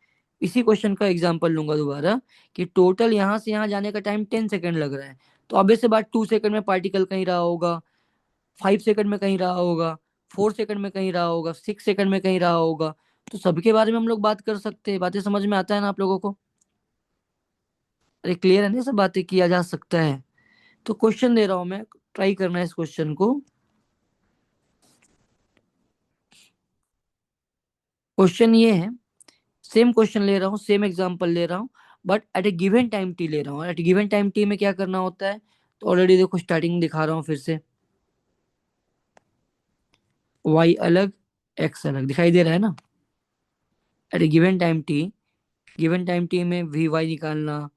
[SPEAKER 1] इसी क्वेश्चन का एग्जांपल लूंगा दोबारा, कि टोटल यहाँ से यहाँ जाने का टाइम 10 सेकंड लग रहा है, तो ऑब्वियस से बात 2 सेकंड में पार्टिकल कहीं रहा होगा, 5 सेकंड में कहीं रहा होगा, 4 सेकंड में कहीं रहा होगा, 6 सेकंड में कहीं रहा होगा। तो सबके बारे में हम लोग बात कर सकते हैं, बातें समझ में आता है ना आप लोगों को। अरे क्लियर है ना, सब बातें किया जा सकता है। तो क्वेश्चन दे रहा हूं मैं, ट्राई करना है इस क्वेश्चन को। क्वेश्चन ये है, सेम क्वेश्चन ले रहा हूँ, सेम एग्जांपल ले रहा हूँ, but at a given time T ले रहा हूँ। एट गिवन टाइम टी में क्या करना होता है, तो ऑलरेडी देखो स्टार्टिंग दिखा रहा हूँ फिर से, y अलग x अलग दिखाई दे रहा है ना। At a given time t, given time t में वी वाई निकालना,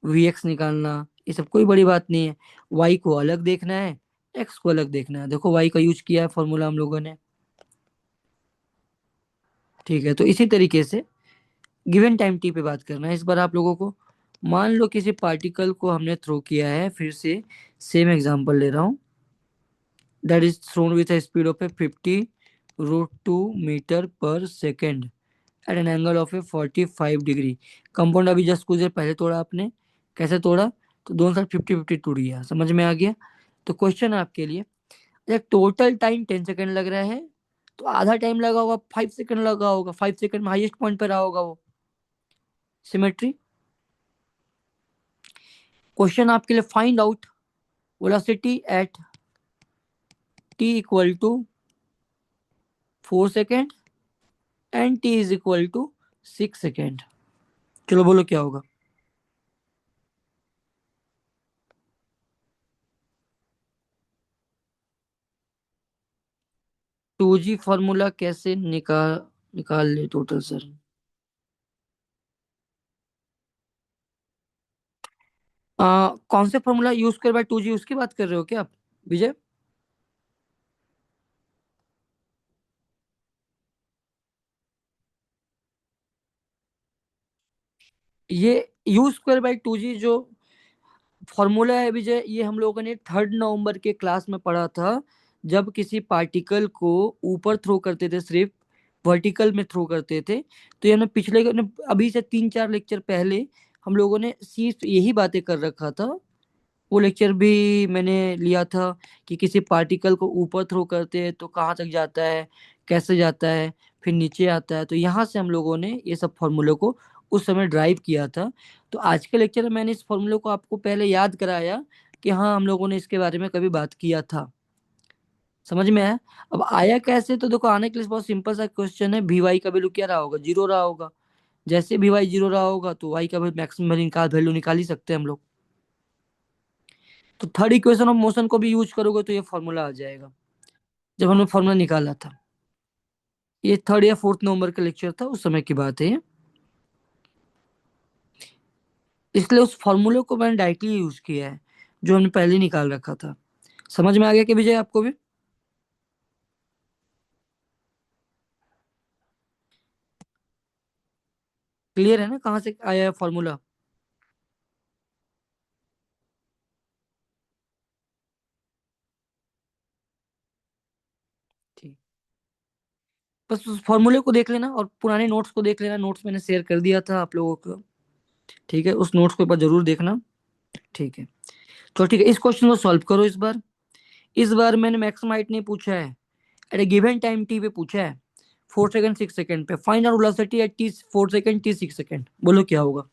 [SPEAKER 1] वी एक्स निकालना, ये सब कोई बड़ी बात नहीं है। y को अलग देखना है, x को अलग देखना है। देखो y का यूज किया है फॉर्मूला हम लोगों ने, ठीक है। तो इसी तरीके से गिवन टाइम टी पे बात करना है इस बार आप लोगों को। मान लो किसी पार्टिकल को हमने थ्रो किया है, फिर से सेम एग्जांपल ले रहा हूँ, that is thrown with a speed of a 50√2 metre पर second at an angle of a 45 degree. Compound अभी जस्ट कुछ देर पहले तोड़ा आपने, कैसे तोड़ा, तो दोनों साइड 50-50 टूट गया, समझ में आ गया। तो क्वेश्चन है आपके लिए, टोटल टाइम 10 सेकेंड लग रहा है, तो आधा टाइम लगा होगा 5 सेकेंड लगा होगा, 5 सेकेंड में हाईएस्ट पॉइंट पर रहा होगा वो, सिमेट्री। क्वेश्चन आपके लिए, find out velocity at t equal to 4 second and t is equal to 6 second. चलो बोलो क्या होगा। 2G फॉर्मूला कैसे निकाल ले टोटल सर। कौन से फॉर्मूला यूज कर बाय 2G, उसकी बात कर रहे हो क्या आप विजय? ये यू स्क्वायर बाई 2G जो फॉर्मूला है विजय, ये हम लोगों ने 3 नवंबर के क्लास में पढ़ा था, जब किसी पार्टिकल को ऊपर थ्रो करते थे, सिर्फ वर्टिकल में थ्रो करते थे। तो ये हमने अभी से 3-4 लेक्चर पहले हम लोगों ने सिर्फ यही बातें कर रखा था। वो लेक्चर भी मैंने लिया था कि किसी पार्टिकल को ऊपर थ्रो करते हैं तो कहाँ तक जाता है, कैसे जाता है, फिर नीचे आता है। तो यहाँ से हम लोगों ने ये सब फॉर्मूले को उस समय ड्राइव किया था। तो आज के लेक्चर में मैंने इस फॉर्मूले को आपको पहले याद कराया कि हाँ हम लोगों ने इसके बारे में कभी बात किया था, समझ में आया। अब आया कैसे, तो देखो आने के लिए बहुत सिंपल सा क्वेश्चन है, भी वाई का वैल्यू क्या रहा होगा, जीरो रहा होगा। जैसे भी वाई जीरो रहा होगा तो वाई का मैक्सिमम वैल्यू निकाल ही सकते हैं हम लोग। तो थर्ड इक्वेशन ऑफ मोशन को भी यूज करोगे तो ये फॉर्मूला आ जाएगा, जब हमने फॉर्मूला निकाला था। ये 3rd या 4th नवंबर का लेक्चर था, उस समय की बात है ये। इसलिए उस फॉर्मूले को मैंने डायरेक्टली यूज किया है, जो हमने पहले निकाल रखा था। समझ में आ गया कि विजय आपको भी? क्लियर है ना कहाँ से आया है फॉर्मूला? ठीक, बस उस फॉर्मूले को देख लेना और पुराने नोट्स को देख लेना, नोट्स मैंने शेयर कर दिया था आप लोगों को। ठीक है, उस नोट्स को एक बार जरूर देखना। ठीक है, तो ठीक है, इस क्वेश्चन को सॉल्व करो इस बार। इस बार मैंने मैक्सिमम हाइट नहीं पूछा है, eight a given time T पे पूछा है, 4 सेकंड 6 सेकंड पे। Find out velocity at T 4 second T 6 second, बोलो क्या होगा।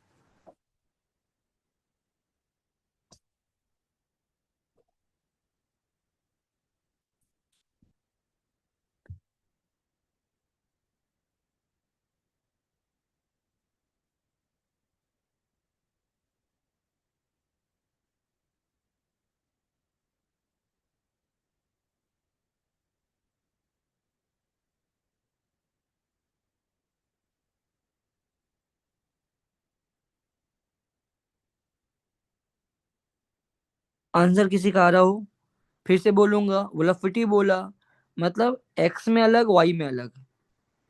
[SPEAKER 1] आंसर किसी का आ रहा हो, फिर से बोलूंगा, वेलोसिटी बोला मतलब एक्स में अलग वाई में अलग।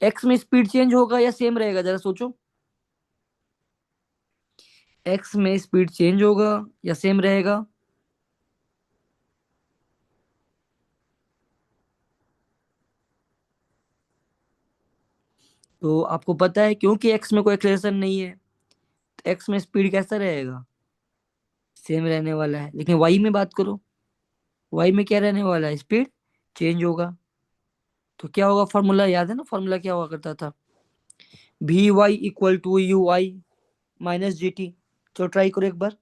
[SPEAKER 1] एक्स में स्पीड चेंज होगा या सेम रहेगा, जरा सोचो। एक्स में स्पीड चेंज होगा या सेम रहेगा? तो आपको पता है क्योंकि एक्स में कोई एक्सेलरेशन नहीं है, तो एक्स में स्पीड कैसा रहेगा, सेम रहने वाला है। लेकिन वाई में बात करो, वाई में क्या रहने वाला है, स्पीड चेंज होगा। तो क्या होगा, फॉर्मूला याद है ना, फॉर्मूला क्या हुआ करता था, v y equal to u I minus g t. तो ट्राई करो एक बार।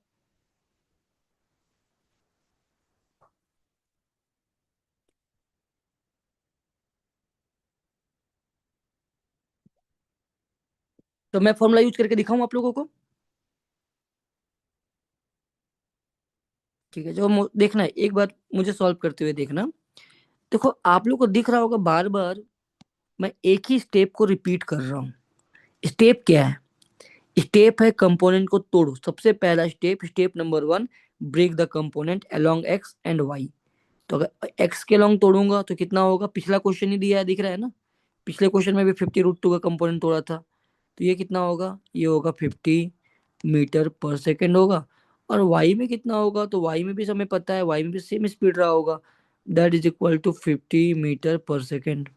[SPEAKER 1] तो मैं फॉर्मूला यूज करके दिखाऊं आप लोगों को। ठीक है, जो देखना है एक बार मुझे सॉल्व करते हुए देखना। देखो आप लोग को दिख रहा होगा बार बार मैं एक ही स्टेप को रिपीट कर रहा हूँ। स्टेप क्या है, स्टेप है कंपोनेंट को तोड़ो। सबसे पहला step, step number 1, break the component along x and y. तो अगर एक्स के अलोंग तोड़ूंगा तो कितना होगा, पिछला क्वेश्चन ही दिया है, दिख रहा है ना, पिछले क्वेश्चन में भी 50√2 का कंपोनेंट तोड़ा था। तो ये कितना होगा, ये होगा 50 मीटर पर सेकेंड होगा। और वाई में कितना होगा, तो वाई में भी हमें पता है, वाई में भी सेम स्पीड रहा होगा, that is equal to 50 metre पर सेकेंड।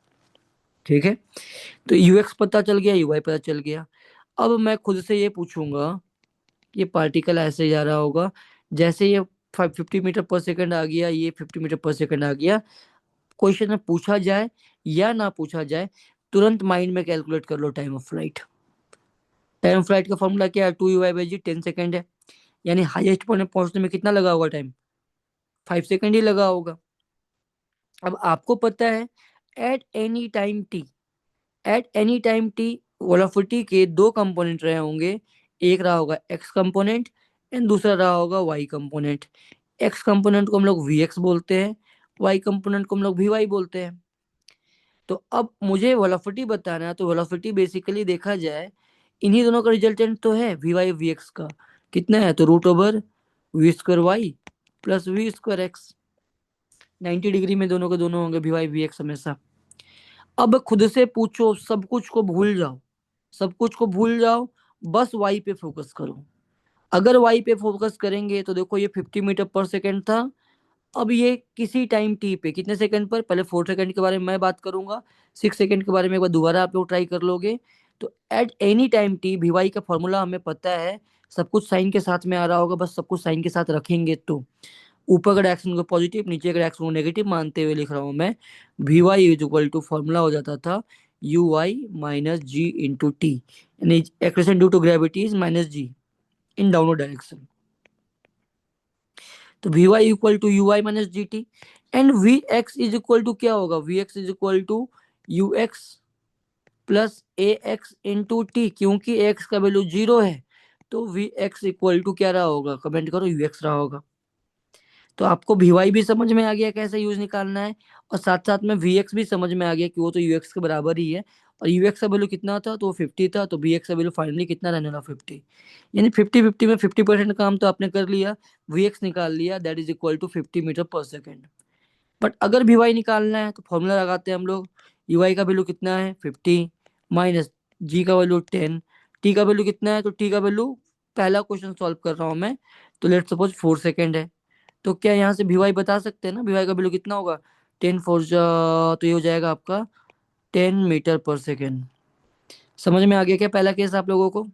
[SPEAKER 1] ठीक है, तो यूएक्स पता चल गया, यूवाई पता चल गया। अब मैं खुद से ये पूछूंगा, ये पार्टिकल ऐसे जा रहा होगा, जैसे ये 50 मीटर पर सेकेंड आ गया, ये 50 मीटर पर सेकेंड आ गया। क्वेश्चन में पूछा जाए या ना पूछा जाए, तुरंत माइंड में कैलकुलेट कर लो time of flight. Time of flight का फॉर्मूला क्या है, 2u/g, 10 सेकेंड है। यानी हाईएस्ट पॉइंट में पहुंचने में कितना लगा होगा टाइम, 5 सेकेंड ही लगा होगा। अब आपको पता है eight any time T, eight any time T velocity के दो कंपोनेंट रहे होंगे, एक रहा होगा एक्स कंपोनेंट एंड दूसरा रहा होगा वाई कंपोनेंट। एक्स कंपोनेंट को हम लोग वी एक्स बोलते हैं, वाई कंपोनेंट को हम लोग वी वाई बोलते हैं। तो अब मुझे वेलोसिटी बताना है, तो वेलोसिटी बेसिकली देखा जाए इन्हीं दोनों का रिजल्टेंट तो है वी वाई वी एक्स का, कितना है, तो root over v square y plus v square x. 90 degree में दोनों के दोनों होंगे वी वाई वी एक्स हमेशा। अब खुद से पूछो, सब कुछ को भूल जाओ, सब कुछ को भूल जाओ, बस वाई पे फोकस करो। अगर वाई पे फोकस करेंगे तो देखो ये 50 मीटर पर सेकेंड था। अब ये किसी टाइम टी पे कितने सेकंड पर, पहले 4 सेकंड के बारे में मैं बात करूंगा, 6 सेकंड के बारे में एक बार दोबारा आप लोग ट्राई कर लोगे। तो at any time t v y का फॉर्मूला हमें पता है, सब कुछ साइन के साथ में आ रहा होगा, बस सब कुछ साइन के साथ रखेंगे तो ऊपर का डायरेक्शन को पॉजिटिव, नीचे का डायरेक्शन को नेगेटिव मानते हुए लिख रहा हूं मैं। V y is equal to formula हो जाता था u y minus g into t, यानी acceleration due to gravity is minus g in downward direction. तो v y equal to you y minus g t, and v x is equal to क्या होगा, v x is equal to u x plus a x into t, क्योंकि x का value 0 है। तो we x equal to क्या रहा होगा, comment करो, यू एक्स रहा होगा। तो आपको वी वाई भी समझ में आ गया कैसे यूज निकालना है, और साथ साथ में वी एक्स भी समझ में आ गया कि वो तो यू एक्स के बराबर ही है। और यू एक्स का वैल्यू कितना था, तो वो 50 था, तो वी एक्स का वैल्यू फाइनली कितना रहने वाला, 50। यानी 50-50 में 50% काम तो आपने कर लिया, वी एक्स निकाल लिया, that is equal to 50 metre पर सेकेंड। बट अगर वी वाई निकालना है तो फॉर्मूला लगाते हैं हम लोग, यू वाई का वैल्यू कितना है 50 माइनस जी का वैल्यू 10, टी का वैल्यू कितना है, तो टी का वैल्यू, पहला क्वेश्चन सॉल्व कर रहा हूँ मैं, तो लेट सपोज 4 सेकेंड है। तो क्या यहाँ से वी वाई बता सकते हैं ना, वी वाई का वैल्यू कितना होगा, 10 4 तो ये हो जाएगा आपका 10 मीटर पर सेकेंड। समझ में आ गया क्या पहला केस आप लोगों को।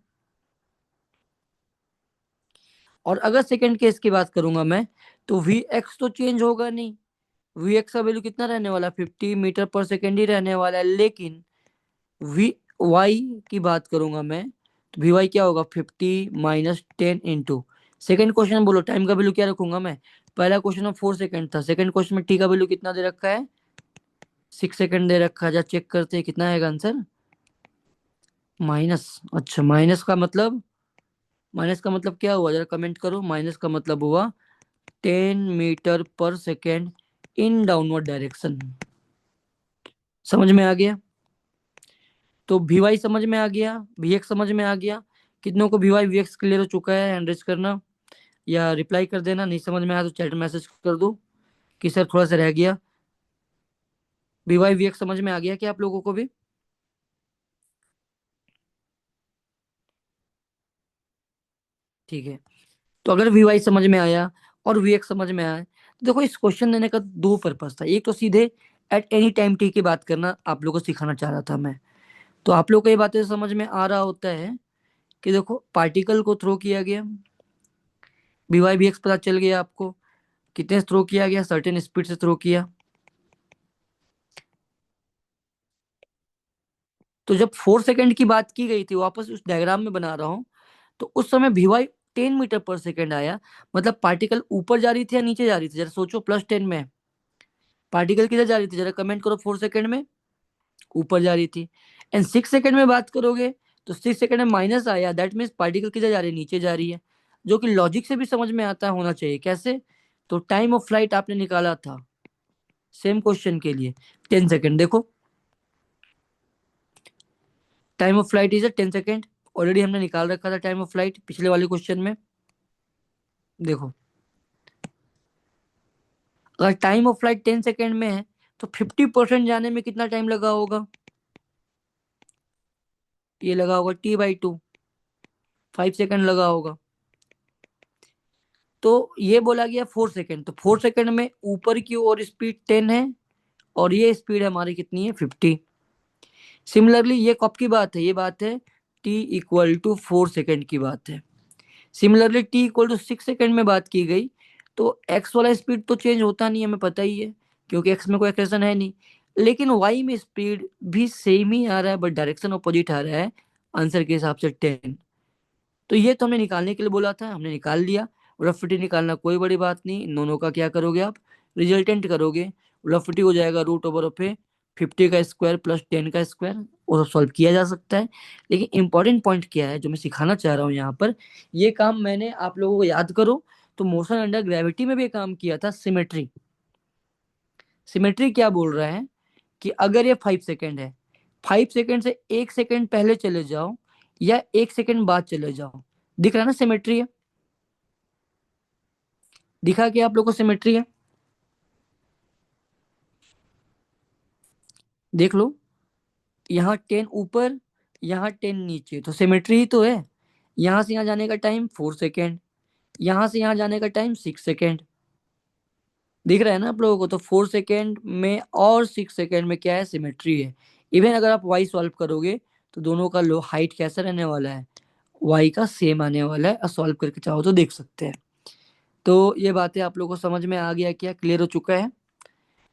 [SPEAKER 1] और अगर सेकंड केस की बात करूंगा मैं, तो वी एक्स तो चेंज होगा नहीं, वी एक्स का वैल्यू कितना रहने वाला, 50 मीटर पर सेकेंड ही रहने वाला है। लेकिन वी वाई की बात करूंगा मैं, तो वी वाई क्या होगा, 50 - 10 इंटू, सेकेंड क्वेश्चन बोलो टाइम का वैल्यू क्या रखूंगा मैं, पहला क्वेश्चन में 4 सेकेंड था, सेकंड क्वेश्चन में टी का वैल्यू कितना दे रखा है, 6 सेकेंड दे रखा है। जा चेक करते हैं कितना है आंसर, माइनस। अच्छा माइनस का मतलब क्या हुआ, जरा कमेंट करो, माइनस का मतलब हुआ 10 मीटर पर सेकेंड इन डाउनवर्ड डायरेक्शन। समझ में आ गया, तो वी वाई समझ में आ गया, वी एक्स समझ में आ गया। कितनों को v y v x clear हो चुका है, एंड्रेस करना या रिप्लाई कर देना, नहीं समझ में आया तो चैट मैसेज कर दो कि सर थोड़ा सा रह गया। वी वाई वी एक्स समझ में आ गया क्या आप लोगों को भी। ठीक है, तो अगर वी वाई समझ में आया और वी एक्स समझ में आया, तो देखो इस क्वेश्चन देने का दो पर्पस था, एक तो सीधे एट एनी टाइम टी की बात करना आप लोगों को सिखाना चाह रहा था मैं। तो आप लोग को ये बातें समझ में आ रहा होता है कि देखो पार्टिकल को थ्रो किया गया, वी वाई वी एक्स पता चल गया आपको, कितने से थ्रो किया गया, सर्टेन स्पीड से थ्रो किया। तो जब 4 सेकंड की बात की गई थी, वापस उस डायग्राम में बना रहा हूँ, तो उस समय वी वाई 10 मीटर पर सेकेंड आया, मतलब पार्टिकल ऊपर जा रही थी या नीचे जा रही थी, जरा सोचो, +10 में पार्टिकल किधर जा रही थी, जरा कमेंट करो, 4 सेकंड में ऊपर जा रही थी। एंड 6 सेकंड में बात करोगे, तो 6 सेकंड में माइनस आया, दैट मीन्स पार्टिकल किधर जा रही है, नीचे जा रही है। जो कि लॉजिक से भी समझ में आता होना चाहिए, कैसे, तो टाइम ऑफ फ्लाइट आपने निकाला था सेम क्वेश्चन के लिए, 10 सेकंड। देखो time of flight is 10 second, already हमने निकाल रखा था टाइम ऑफ फ्लाइट पिछले वाले क्वेश्चन में। देखो अगर टाइम ऑफ फ्लाइट 10 सेकंड में है, तो 50% जाने में कितना टाइम लगा होगा, ये लगा होगा T/2। 5 सेकंड लगा होगा। तो ये बोला गया 4 सेकंड, तो 4 सेकंड में ऊपर की ओर स्पीड 10 है और ये स्पीड हमारी कितनी है 50। सिमिलरली ये कब की बात है, ये बात है t=4 सेकंड की बात है। सिमिलरली t=6 सेकंड में बात की गई, तो x वाला स्पीड तो चेंज होता नहीं, हमें पता ही है क्योंकि x में कोई एक्सेलेरेशन है नहीं। लेकिन y में स्पीड भी सेम ही आ रहा है बट डायरेक्शन अपोजिट आ रहा है, आंसर के हिसाब से 10। तो ये तो हमने निकालने के लिए बोला था, हमने निकाल लिया। रफ फिटी निकालना कोई बड़ी बात नहीं, इन दोनों का क्या करोगे आप, रिजल्टेंट करोगे। रफ फिटी हो जाएगा √ऑफ 50 का स्क्वायर प्लस 10 का स्क्वायर, वो सब सॉल्व किया जा सकता है। लेकिन इंपॉर्टेंट पॉइंट क्या है जो मैं सिखाना चाह रहा हूँ यहाँ पर, ये काम मैंने आप लोगों को याद करो, तो मोशन अंडर ग्रेविटी में भी काम किया था, सिमेट्री। सिमेट्री क्या बोल रहा है कि अगर ये 5 सेकंड है, 5 सेकंड से 1 सेकंड पहले चले जाओ या 1 सेकंड बाद चले जाओ, दिख रहा है ना सिमेट्री है, दिखा कि आप लोग को सिमेट्री है, देख लो। यहाँ 10 ऊपर, यहाँ 10 नीचे, तो सिमेट्री ही तो है। यहाँ से यहाँ जाने का टाइम 4 सेकेंड, यहाँ से यहाँ जाने का टाइम 6 सेकेंड, दिख रहा है ना आप लोगों को। तो 4 सेकेंड में और 6 सेकेंड में क्या है, सिमेट्री है। इवन अगर आप वाई सॉल्व करोगे तो दोनों का लो हाइट कैसा रहने वाला है, वाई का सेम आने वाला है, और सॉल्व करके चाहो तो देख सकते हैं। तो ये बातें आप लोगों को समझ में आ गया, क्या क्लियर हो चुका है।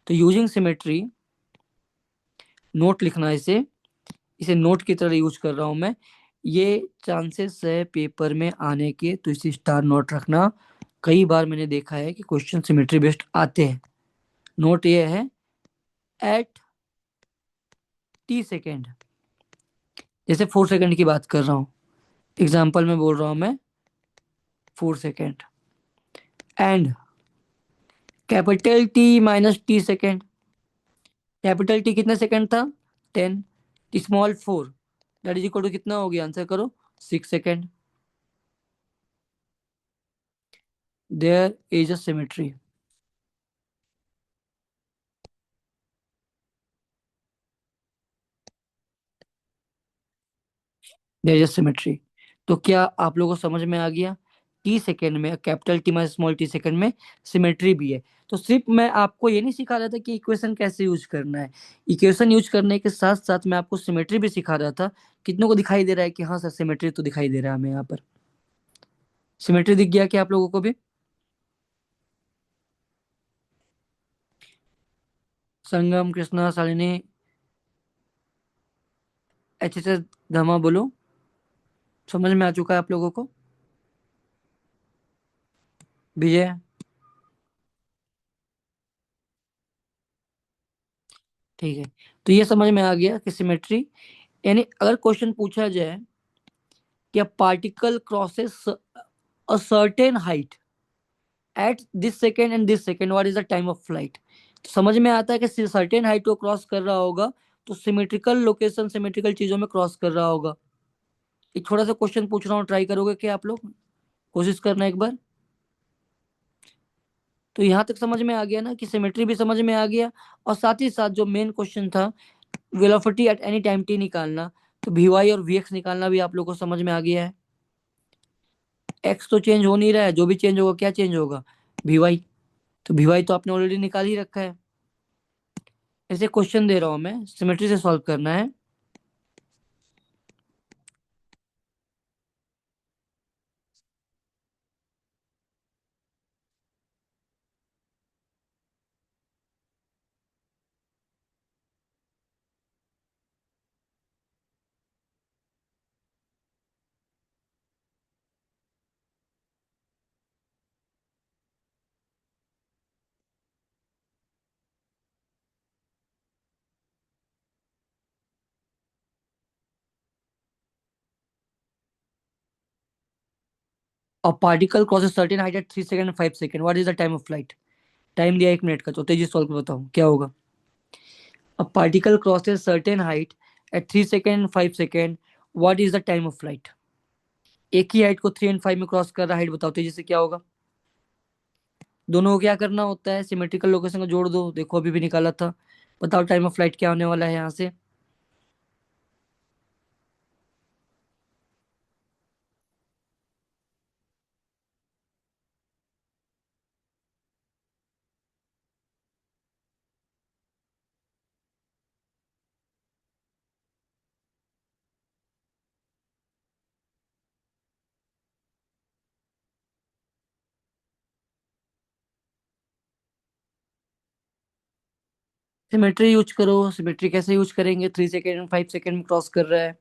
[SPEAKER 1] तो यूजिंग सिमेट्री, नोट लिखना इसे, इसे नोट की तरह यूज कर रहा हूं मैं। ये चांसेस है पेपर में आने के, तो इसे स्टार नोट रखना। कई बार मैंने देखा है कि क्वेश्चन सिमेट्री बेस्ड आते हैं। नोट ये है, एट t सेकेंड, जैसे 4 सेकेंड की बात कर रहा हूँ, एग्जाम्पल में बोल रहा हूँ मैं 4 second, and capital t-t second. Capital t कितने सेकेंड था, 10, small 4, that is equal to कितना हो गया, आंसर करो, 6 second. There is a symmetry. There is a symmetry. तो क्या आप लोगों को समझ में आ गया, टी सेकेंड में capital t minus small t second में सिमेट्री भी है। तो सिर्फ मैं आपको ये नहीं सिखा रहा था कि इक्वेशन कैसे यूज करना है, इक्वेशन यूज करने के साथ साथ मैं आपको सिमेट्री भी सिखा रहा था। कितनों को दिखाई दे रहा है कि हाँ सर सिमेट्री तो दिखाई दे रहा है हमें यहाँ पर, सिमेट्री दिख गया क्या आप लोगों को भी। संगम, कृष्णा, शालिनी, एच धमा, बोलो, समझ में आ चुका है आप लोगों को। विजय, ठीक है। तो ये समझ में आ गया कि सिमेट्री, यानी अगर क्वेश्चन पूछा जाए कि particle crosses a certain height at this second and this second, what is the time of flight, तो समझ में आता है कि सर्टेन हाइट को क्रॉस कर रहा होगा, तो सिमेट्रिकल लोकेशन, सिमेट्रिकल चीजों में क्रॉस कर रहा होगा। एक थोड़ा सा क्वेश्चन पूछ रहा हूँ, ट्राई करोगे क्या आप लोग, कोशिश करना एक बार। तो यहाँ तक समझ में आ गया ना कि सिमेट्री भी समझ में आ गया, और साथ ही साथ जो मेन क्वेश्चन था velocity at any time T निकालना, तो वी वाई और वी एक्स निकालना भी आप लोगों को समझ में आ गया है। एक्स तो चेंज हो नहीं रहा है, जो भी चेंज होगा क्या चेंज होगा, वी वाई। तो वी वाई तो आपने ऑलरेडी निकाल ही रखा है। ऐसे क्वेश्चन दे रहा हूं मैं, सिमेट्री से सॉल्व करना है। और particle crosses certain height at 3 second 5 second, what is the time of flight. Time दिया 1 मिनट का, तो तेजी सॉल्व कर बताओ क्या होगा। अब particle crosses certain height at 3 second 5 second, what is the time of flight. एक ही हाइट को 3 और 5 में क्रॉस कर रहा, हाइट बताओ तेजी से क्या होगा। दोनों को क्या करना होता है, सिमेट्रिकल लोकेशन को जोड़ दो, देखो अभी भी निकाला था। बताओ टाइम ऑफ फ्लाइट क्या होने वाला है यहाँ से। सिमेट्री यूज करो। सिमेट्री कैसे यूज करेंगे? 3 सेकेंड एंड 5 सेकेंड में क्रॉस कर रहा है।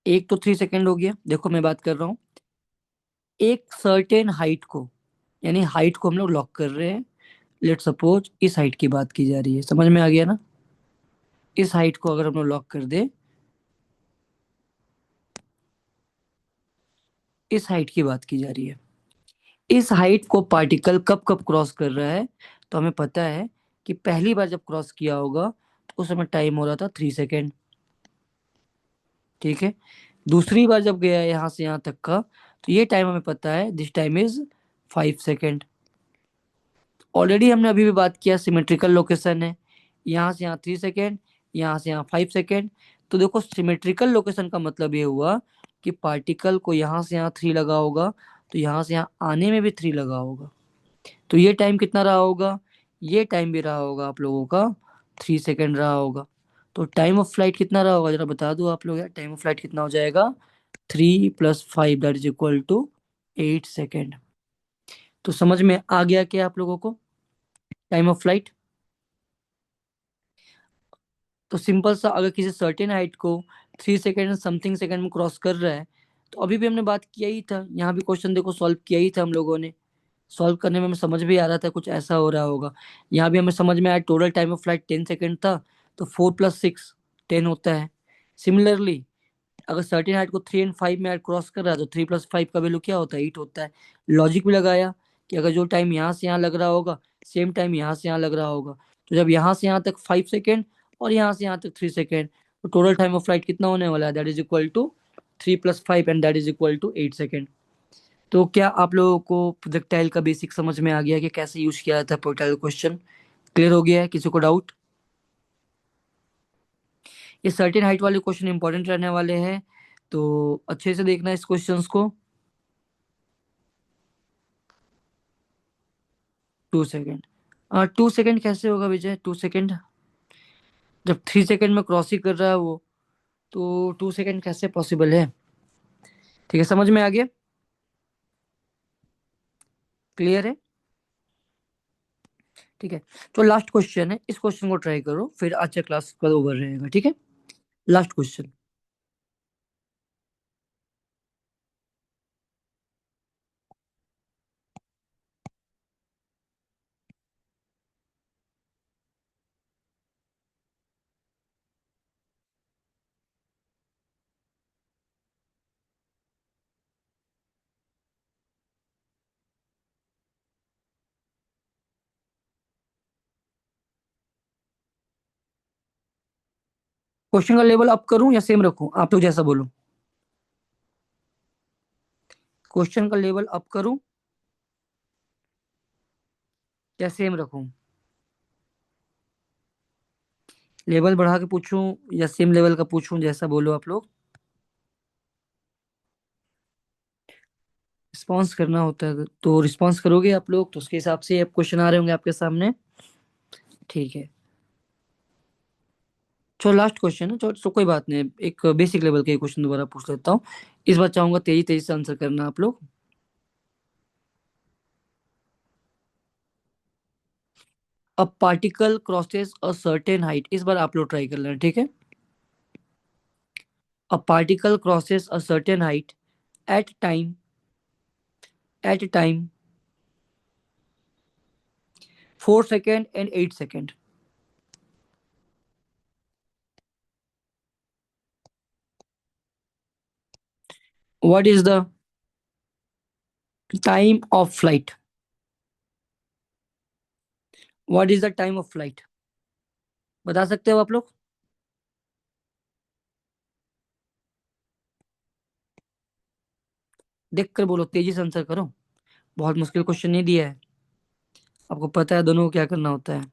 [SPEAKER 1] एक तो 3 सेकेंड हो गया। देखो मैं बात कर रहा हूँ एक सर्टेन हाइट को, यानी हाइट को हम लोग लॉक कर रहे हैं। लेट सपोज इस हाइट की बात की जा रही है, समझ में आ गया ना? इस हाइट को अगर हम लोग लॉक कर दे, इस हाइट की बात की जा रही है। इस हाइट को पार्टिकल कब कब क्रॉस कर रहा है? तो हमें पता है कि पहली बार जब क्रॉस किया होगा तो उस समय टाइम हो रहा था 3 सेकेंड। ठीक है। दूसरी बार जब गया यहाँ से यहाँ तक का, तो ये टाइम हमें पता है, this time is 5 second. Already हमने अभी भी बात किया, सिमेट्रिकल लोकेशन है। यहाँ से यहाँ 3 सेकेंड, यहाँ से यहाँ 5 सेकेंड। तो देखो सिमेट्रिकल लोकेशन का मतलब ये हुआ कि पार्टिकल को यहाँ से यहाँ 3 लगा होगा, तो यहाँ से यहाँ आने में भी 3 लगा होगा। तो ये टाइम कितना रहा होगा? ये टाइम भी रहा होगा आप लोगों का 3 सेकेंड रहा होगा। तो टाइम ऑफ फ्लाइट कितना रहा होगा, जरा बता दो आप लोग यार। टाइम ऑफ फ्लाइट कितना हो जाएगा? 3 + 5 that is equal to 8 second. तो समझ में आ गया क्या आप लोगों को टाइम ऑफ फ्लाइट? तो सिंपल सा, अगर किसी सर्टेन हाइट को 3 सेकेंड समथिंग सेकेंड में क्रॉस कर रहा है, तो अभी भी हमने बात किया ही था, यहाँ भी क्वेश्चन देखो सॉल्व किया ही था हम लोगों ने। सॉल्व करने में हमें समझ भी आ रहा था कुछ ऐसा हो रहा होगा। यहाँ भी हमें समझ में आया total time of flight 10 second था, तो 4 + 6 10 होता है। सिमिलरली अगर सर्टेन हाइट को 3 और 5 में ऐड क्रॉस कर रहा है, तो 3 + 5 का वैल्यू क्या होता है? 8 होता है। लॉजिक भी लगाया कि अगर जो टाइम यहाँ से यहाँ लग रहा होगा, सेम टाइम यहाँ से यहाँ लग रहा होगा, तो जब यहाँ से यहाँ तक 5 सेकेंड और यहाँ से यहाँ तक 3 सेकेंड, तो टोटल टाइम ऑफ फ्लाइट कितना होने वाला है? That is equal to 3 + 5 and that is equal to 8 second. तो क्या आप लोगों को प्रोजेक्टाइल का बेसिक समझ में आ गया कि कैसे यूज किया जाता है प्रोजेक्टाइल क्वेश्चन? क्लियर हो गया है? किसी को डाउट? ये सर्टेन हाइट वाले क्वेश्चन इंपॉर्टेंट रहने वाले हैं, तो अच्छे से देखना इस क्वेश्चंस को। 2 सेकेंड। 2 सेकेंड कैसे होगा विजय? 2 सेकेंड जब 3 सेकेंड में क्रॉस ही कर रहा है वो, तो 2 सेकेंड कैसे पॉसिबल है? ठीक है, समझ में आ गया? क्लियर है? ठीक है। तो लास्ट क्वेश्चन है, इस क्वेश्चन को ट्राई करो, फिर आज का क्लास का ओवर रहेगा। ठीक है। Last question. क्वेश्चन का लेवल अप करूं या सेम रखूं? आप लोग जैसा बोलो। क्वेश्चन का लेवल अप करूं या सेम रखूं? लेवल बढ़ा के पूछूं या सेम लेवल का पूछूं? जैसा बोलो आप लोग। रिस्पॉन्स करना होता है तो रिस्पॉन्स करोगे आप लोग, तो उसके हिसाब से अब क्वेश्चन आ रहे होंगे आपके सामने। ठीक है। चलो लास्ट क्वेश्चन है, चलो तो कोई बात नहीं, एक बेसिक लेवल के क्वेश्चन दोबारा पूछ लेता हूँ। इस बार चाहूंगा तेजी तेजी से आंसर करना आप लोग। A particle crosses a certain height, इस बार आप लोग ट्राई कर लेना, ठीक है? A particle crosses a certain height at time, at time 4 second and 8 second. What is the time of flight? What is the time of flight? बता सकते हो आप लोग? देख कर बोलो, तेजी से आंसर करो। बहुत मुश्किल क्वेश्चन नहीं दिया है, आपको पता है दोनों को क्या करना होता है।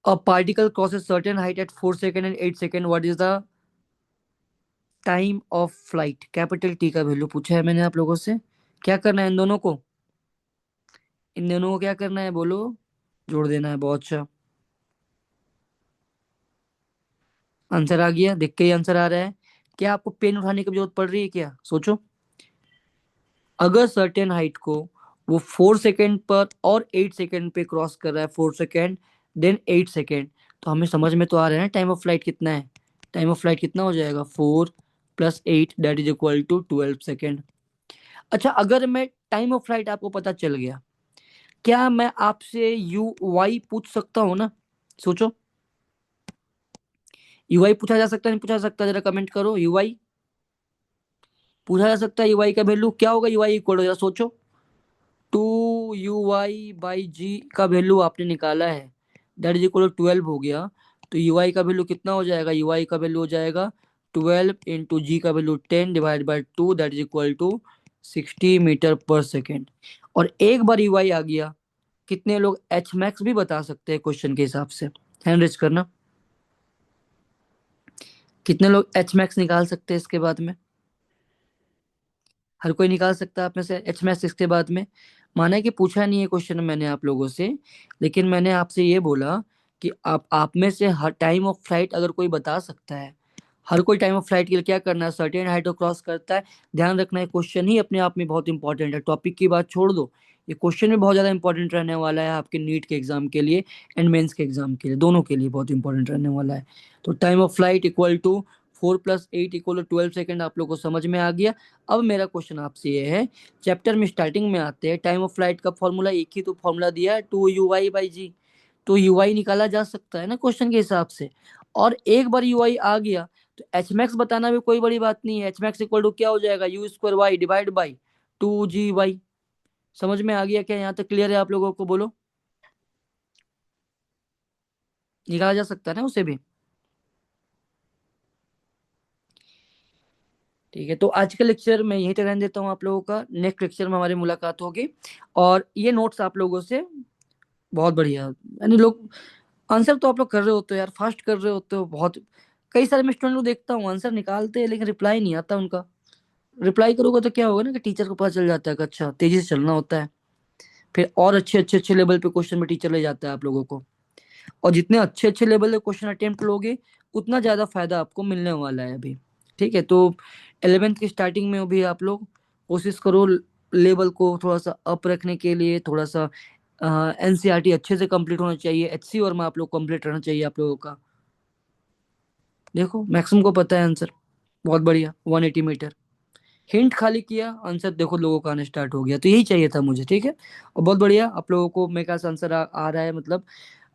[SPEAKER 1] A particle crosses certain height at 4 second and 8 second. What is the time of flight? Capital T का वैल्यू पूछा है मैंने आप लोगों से। क्या करना है इन दोनों को? इन दोनों को क्या करना है बोलो? जोड़ देना है। बहुत अच्छा, आंसर आ गया। देख के ही आंसर आ रहा है। क्या आपको पेन उठाने की जरूरत पड़ रही है क्या? सोचो। अगर सर्टेन हाइट को वो 4 सेकेंड पर और 8 सेकेंड पे क्रॉस कर रहा है, 4 सेकेंड देन 8 सेकेंड, तो हमें समझ में तो आ रहा है ना टाइम ऑफ फ्लाइट कितना है। टाइम ऑफ फ्लाइट कितना हो जाएगा? 4 + 8 that is equal to 12 second. अच्छा, अगर मैं टाइम ऑफ फ्लाइट आपको पता चल गया, क्या मैं आपसे यू वाई पूछ सकता हूँ ना? सोचो। यू वाई पूछा जा सकता है नहीं पूछा जा सकता? जरा कमेंट करो। यू वाई पूछा जा सकता है। यू वाई का वैल्यू क्या होगा? यू वाई इक्वल, जरा सोचो। 2 u y/g का वैल्यू आपने निकाला है, दैट इज इक्वल टू 12 हो गया। तो यू आई का वैल्यू कितना हो जाएगा? यू आई का वैल्यू हो जाएगा 12 इंटू जी का value 10 divide by 2 that is equal to 60 metre पर सेकेंड। और एक बार यू आई आ गया, कितने लोग एच मैक्स भी बता सकते हैं क्वेश्चन के हिसाब से? हैंड रेज करना। कितने लोग एच मैक्स निकाल सकते हैं इसके बाद में? हर कोई निकाल सकता है आप में से एच मैक्स इसके बाद में? माना है कि पूछा नहीं है क्वेश्चन मैंने आप लोगों से, लेकिन मैंने आपसे ये बोला कि आप में से हर टाइम ऑफ फ्लाइट अगर कोई बता सकता है, हर कोई टाइम ऑफ फ्लाइट के लिए क्या करना है? सर्टेन हाइट को क्रॉस करता है। ध्यान रखना है, क्वेश्चन ही अपने आप में बहुत इंपॉर्टेंट है। टॉपिक की बात छोड़ दो, ये क्वेश्चन भी बहुत ज्यादा इंपॉर्टेंट रहने वाला है आपके नीट के एग्जाम के लिए एंड मेंस के एग्जाम के लिए, दोनों के लिए बहुत इंपॉर्टेंट रहने वाला है। तो time of flight equal to 4 + 8 equal to 12 second आप लोग को समझ में आ गया। अब मेरा क्वेश्चन आपसे ये है, चैप्टर में स्टार्टिंग में आते हैं, टाइम ऑफ फ्लाइट का फॉर्मूला एक ही तो फॉर्मूला दिया है, 2u/g। तो यू आई निकाला जा सकता है ना क्वेश्चन के हिसाब से। और एक बार यू आई आ गया तो एच मैक्स बताना भी कोई बड़ी बात नहीं है। एच मैक्स इक्वल टू क्या हो जाएगा? u² y divide by 2g y। समझ में आ गया क्या? यहाँ तक क्लियर है आप लोगों को? बोलो। निकाला जा सकता है ना उसे भी? ठीक है, तो आज का लेक्चर मैं यहीं तक रहने देता हूँ आप लोगों का। नेक्स्ट लेक्चर में हमारी मुलाकात होगी। और ये नोट्स आप लोगों से बहुत बढ़िया, यानी लोग आंसर तो आप लोग कर रहे होते हो यार, फास्ट कर रहे होते हो बहुत। कई सारे मैं स्टूडेंट को देखता हूँ आंसर निकालते हैं लेकिन रिप्लाई नहीं आता उनका। रिप्लाई करोगे तो क्या होगा ना कि टीचर को पता चल जाता है कि अच्छा तेजी से चलना होता है। फिर और अच्छे लेवल पे क्वेश्चन में टीचर ले जाता है आप लोगों को। और जितने अच्छे लेवल के क्वेश्चन अटेम्प्ट लोगे, उतना ज्यादा फायदा आपको मिलने वाला है अभी। ठीक है, तो 11th की स्टार्टिंग में भी आप लोग कोशिश करो लेवल को थोड़ा सा अप रखने के लिए। थोड़ा सा एनसीईआरटी अच्छे से कंप्लीट होना चाहिए, एचसी और में आप लोग कंप्लीट रहना चाहिए आप लोगों का। देखो मैक्सिमम को पता है आंसर। बहुत बढ़िया, 180 मीटर। हिंट खाली किया, आंसर देखो लोगों का आने स्टार्ट हो गया। तो यही चाहिए था मुझे। ठीक है, और बहुत बढ़िया आप लोगों को मेरे पास आंसर आ रहा है, मतलब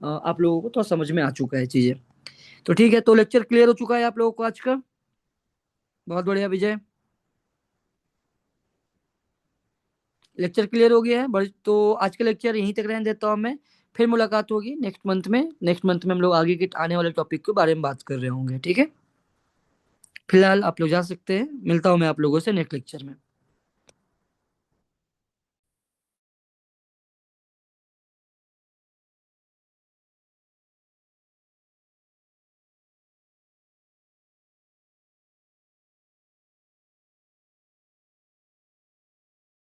[SPEAKER 1] आप लोगों को तो समझ में आ चुका है चीजें। तो ठीक है, तो लेक्चर क्लियर हो चुका है आप लोगों को आज का। बहुत बढ़िया विजय, लेक्चर क्लियर हो गया है बड़ी। तो आज का लेक्चर यहीं तक रहने देता हूँ मैं। फिर मुलाकात होगी नेक्स्ट मंथ में। नेक्स्ट मंथ में हम लोग आगे के आने वाले टॉपिक के बारे में बात कर रहे होंगे। ठीक है, फिलहाल आप लोग जा सकते हैं। मिलता हूँ मैं आप लोगों से नेक्स्ट लेक्चर में।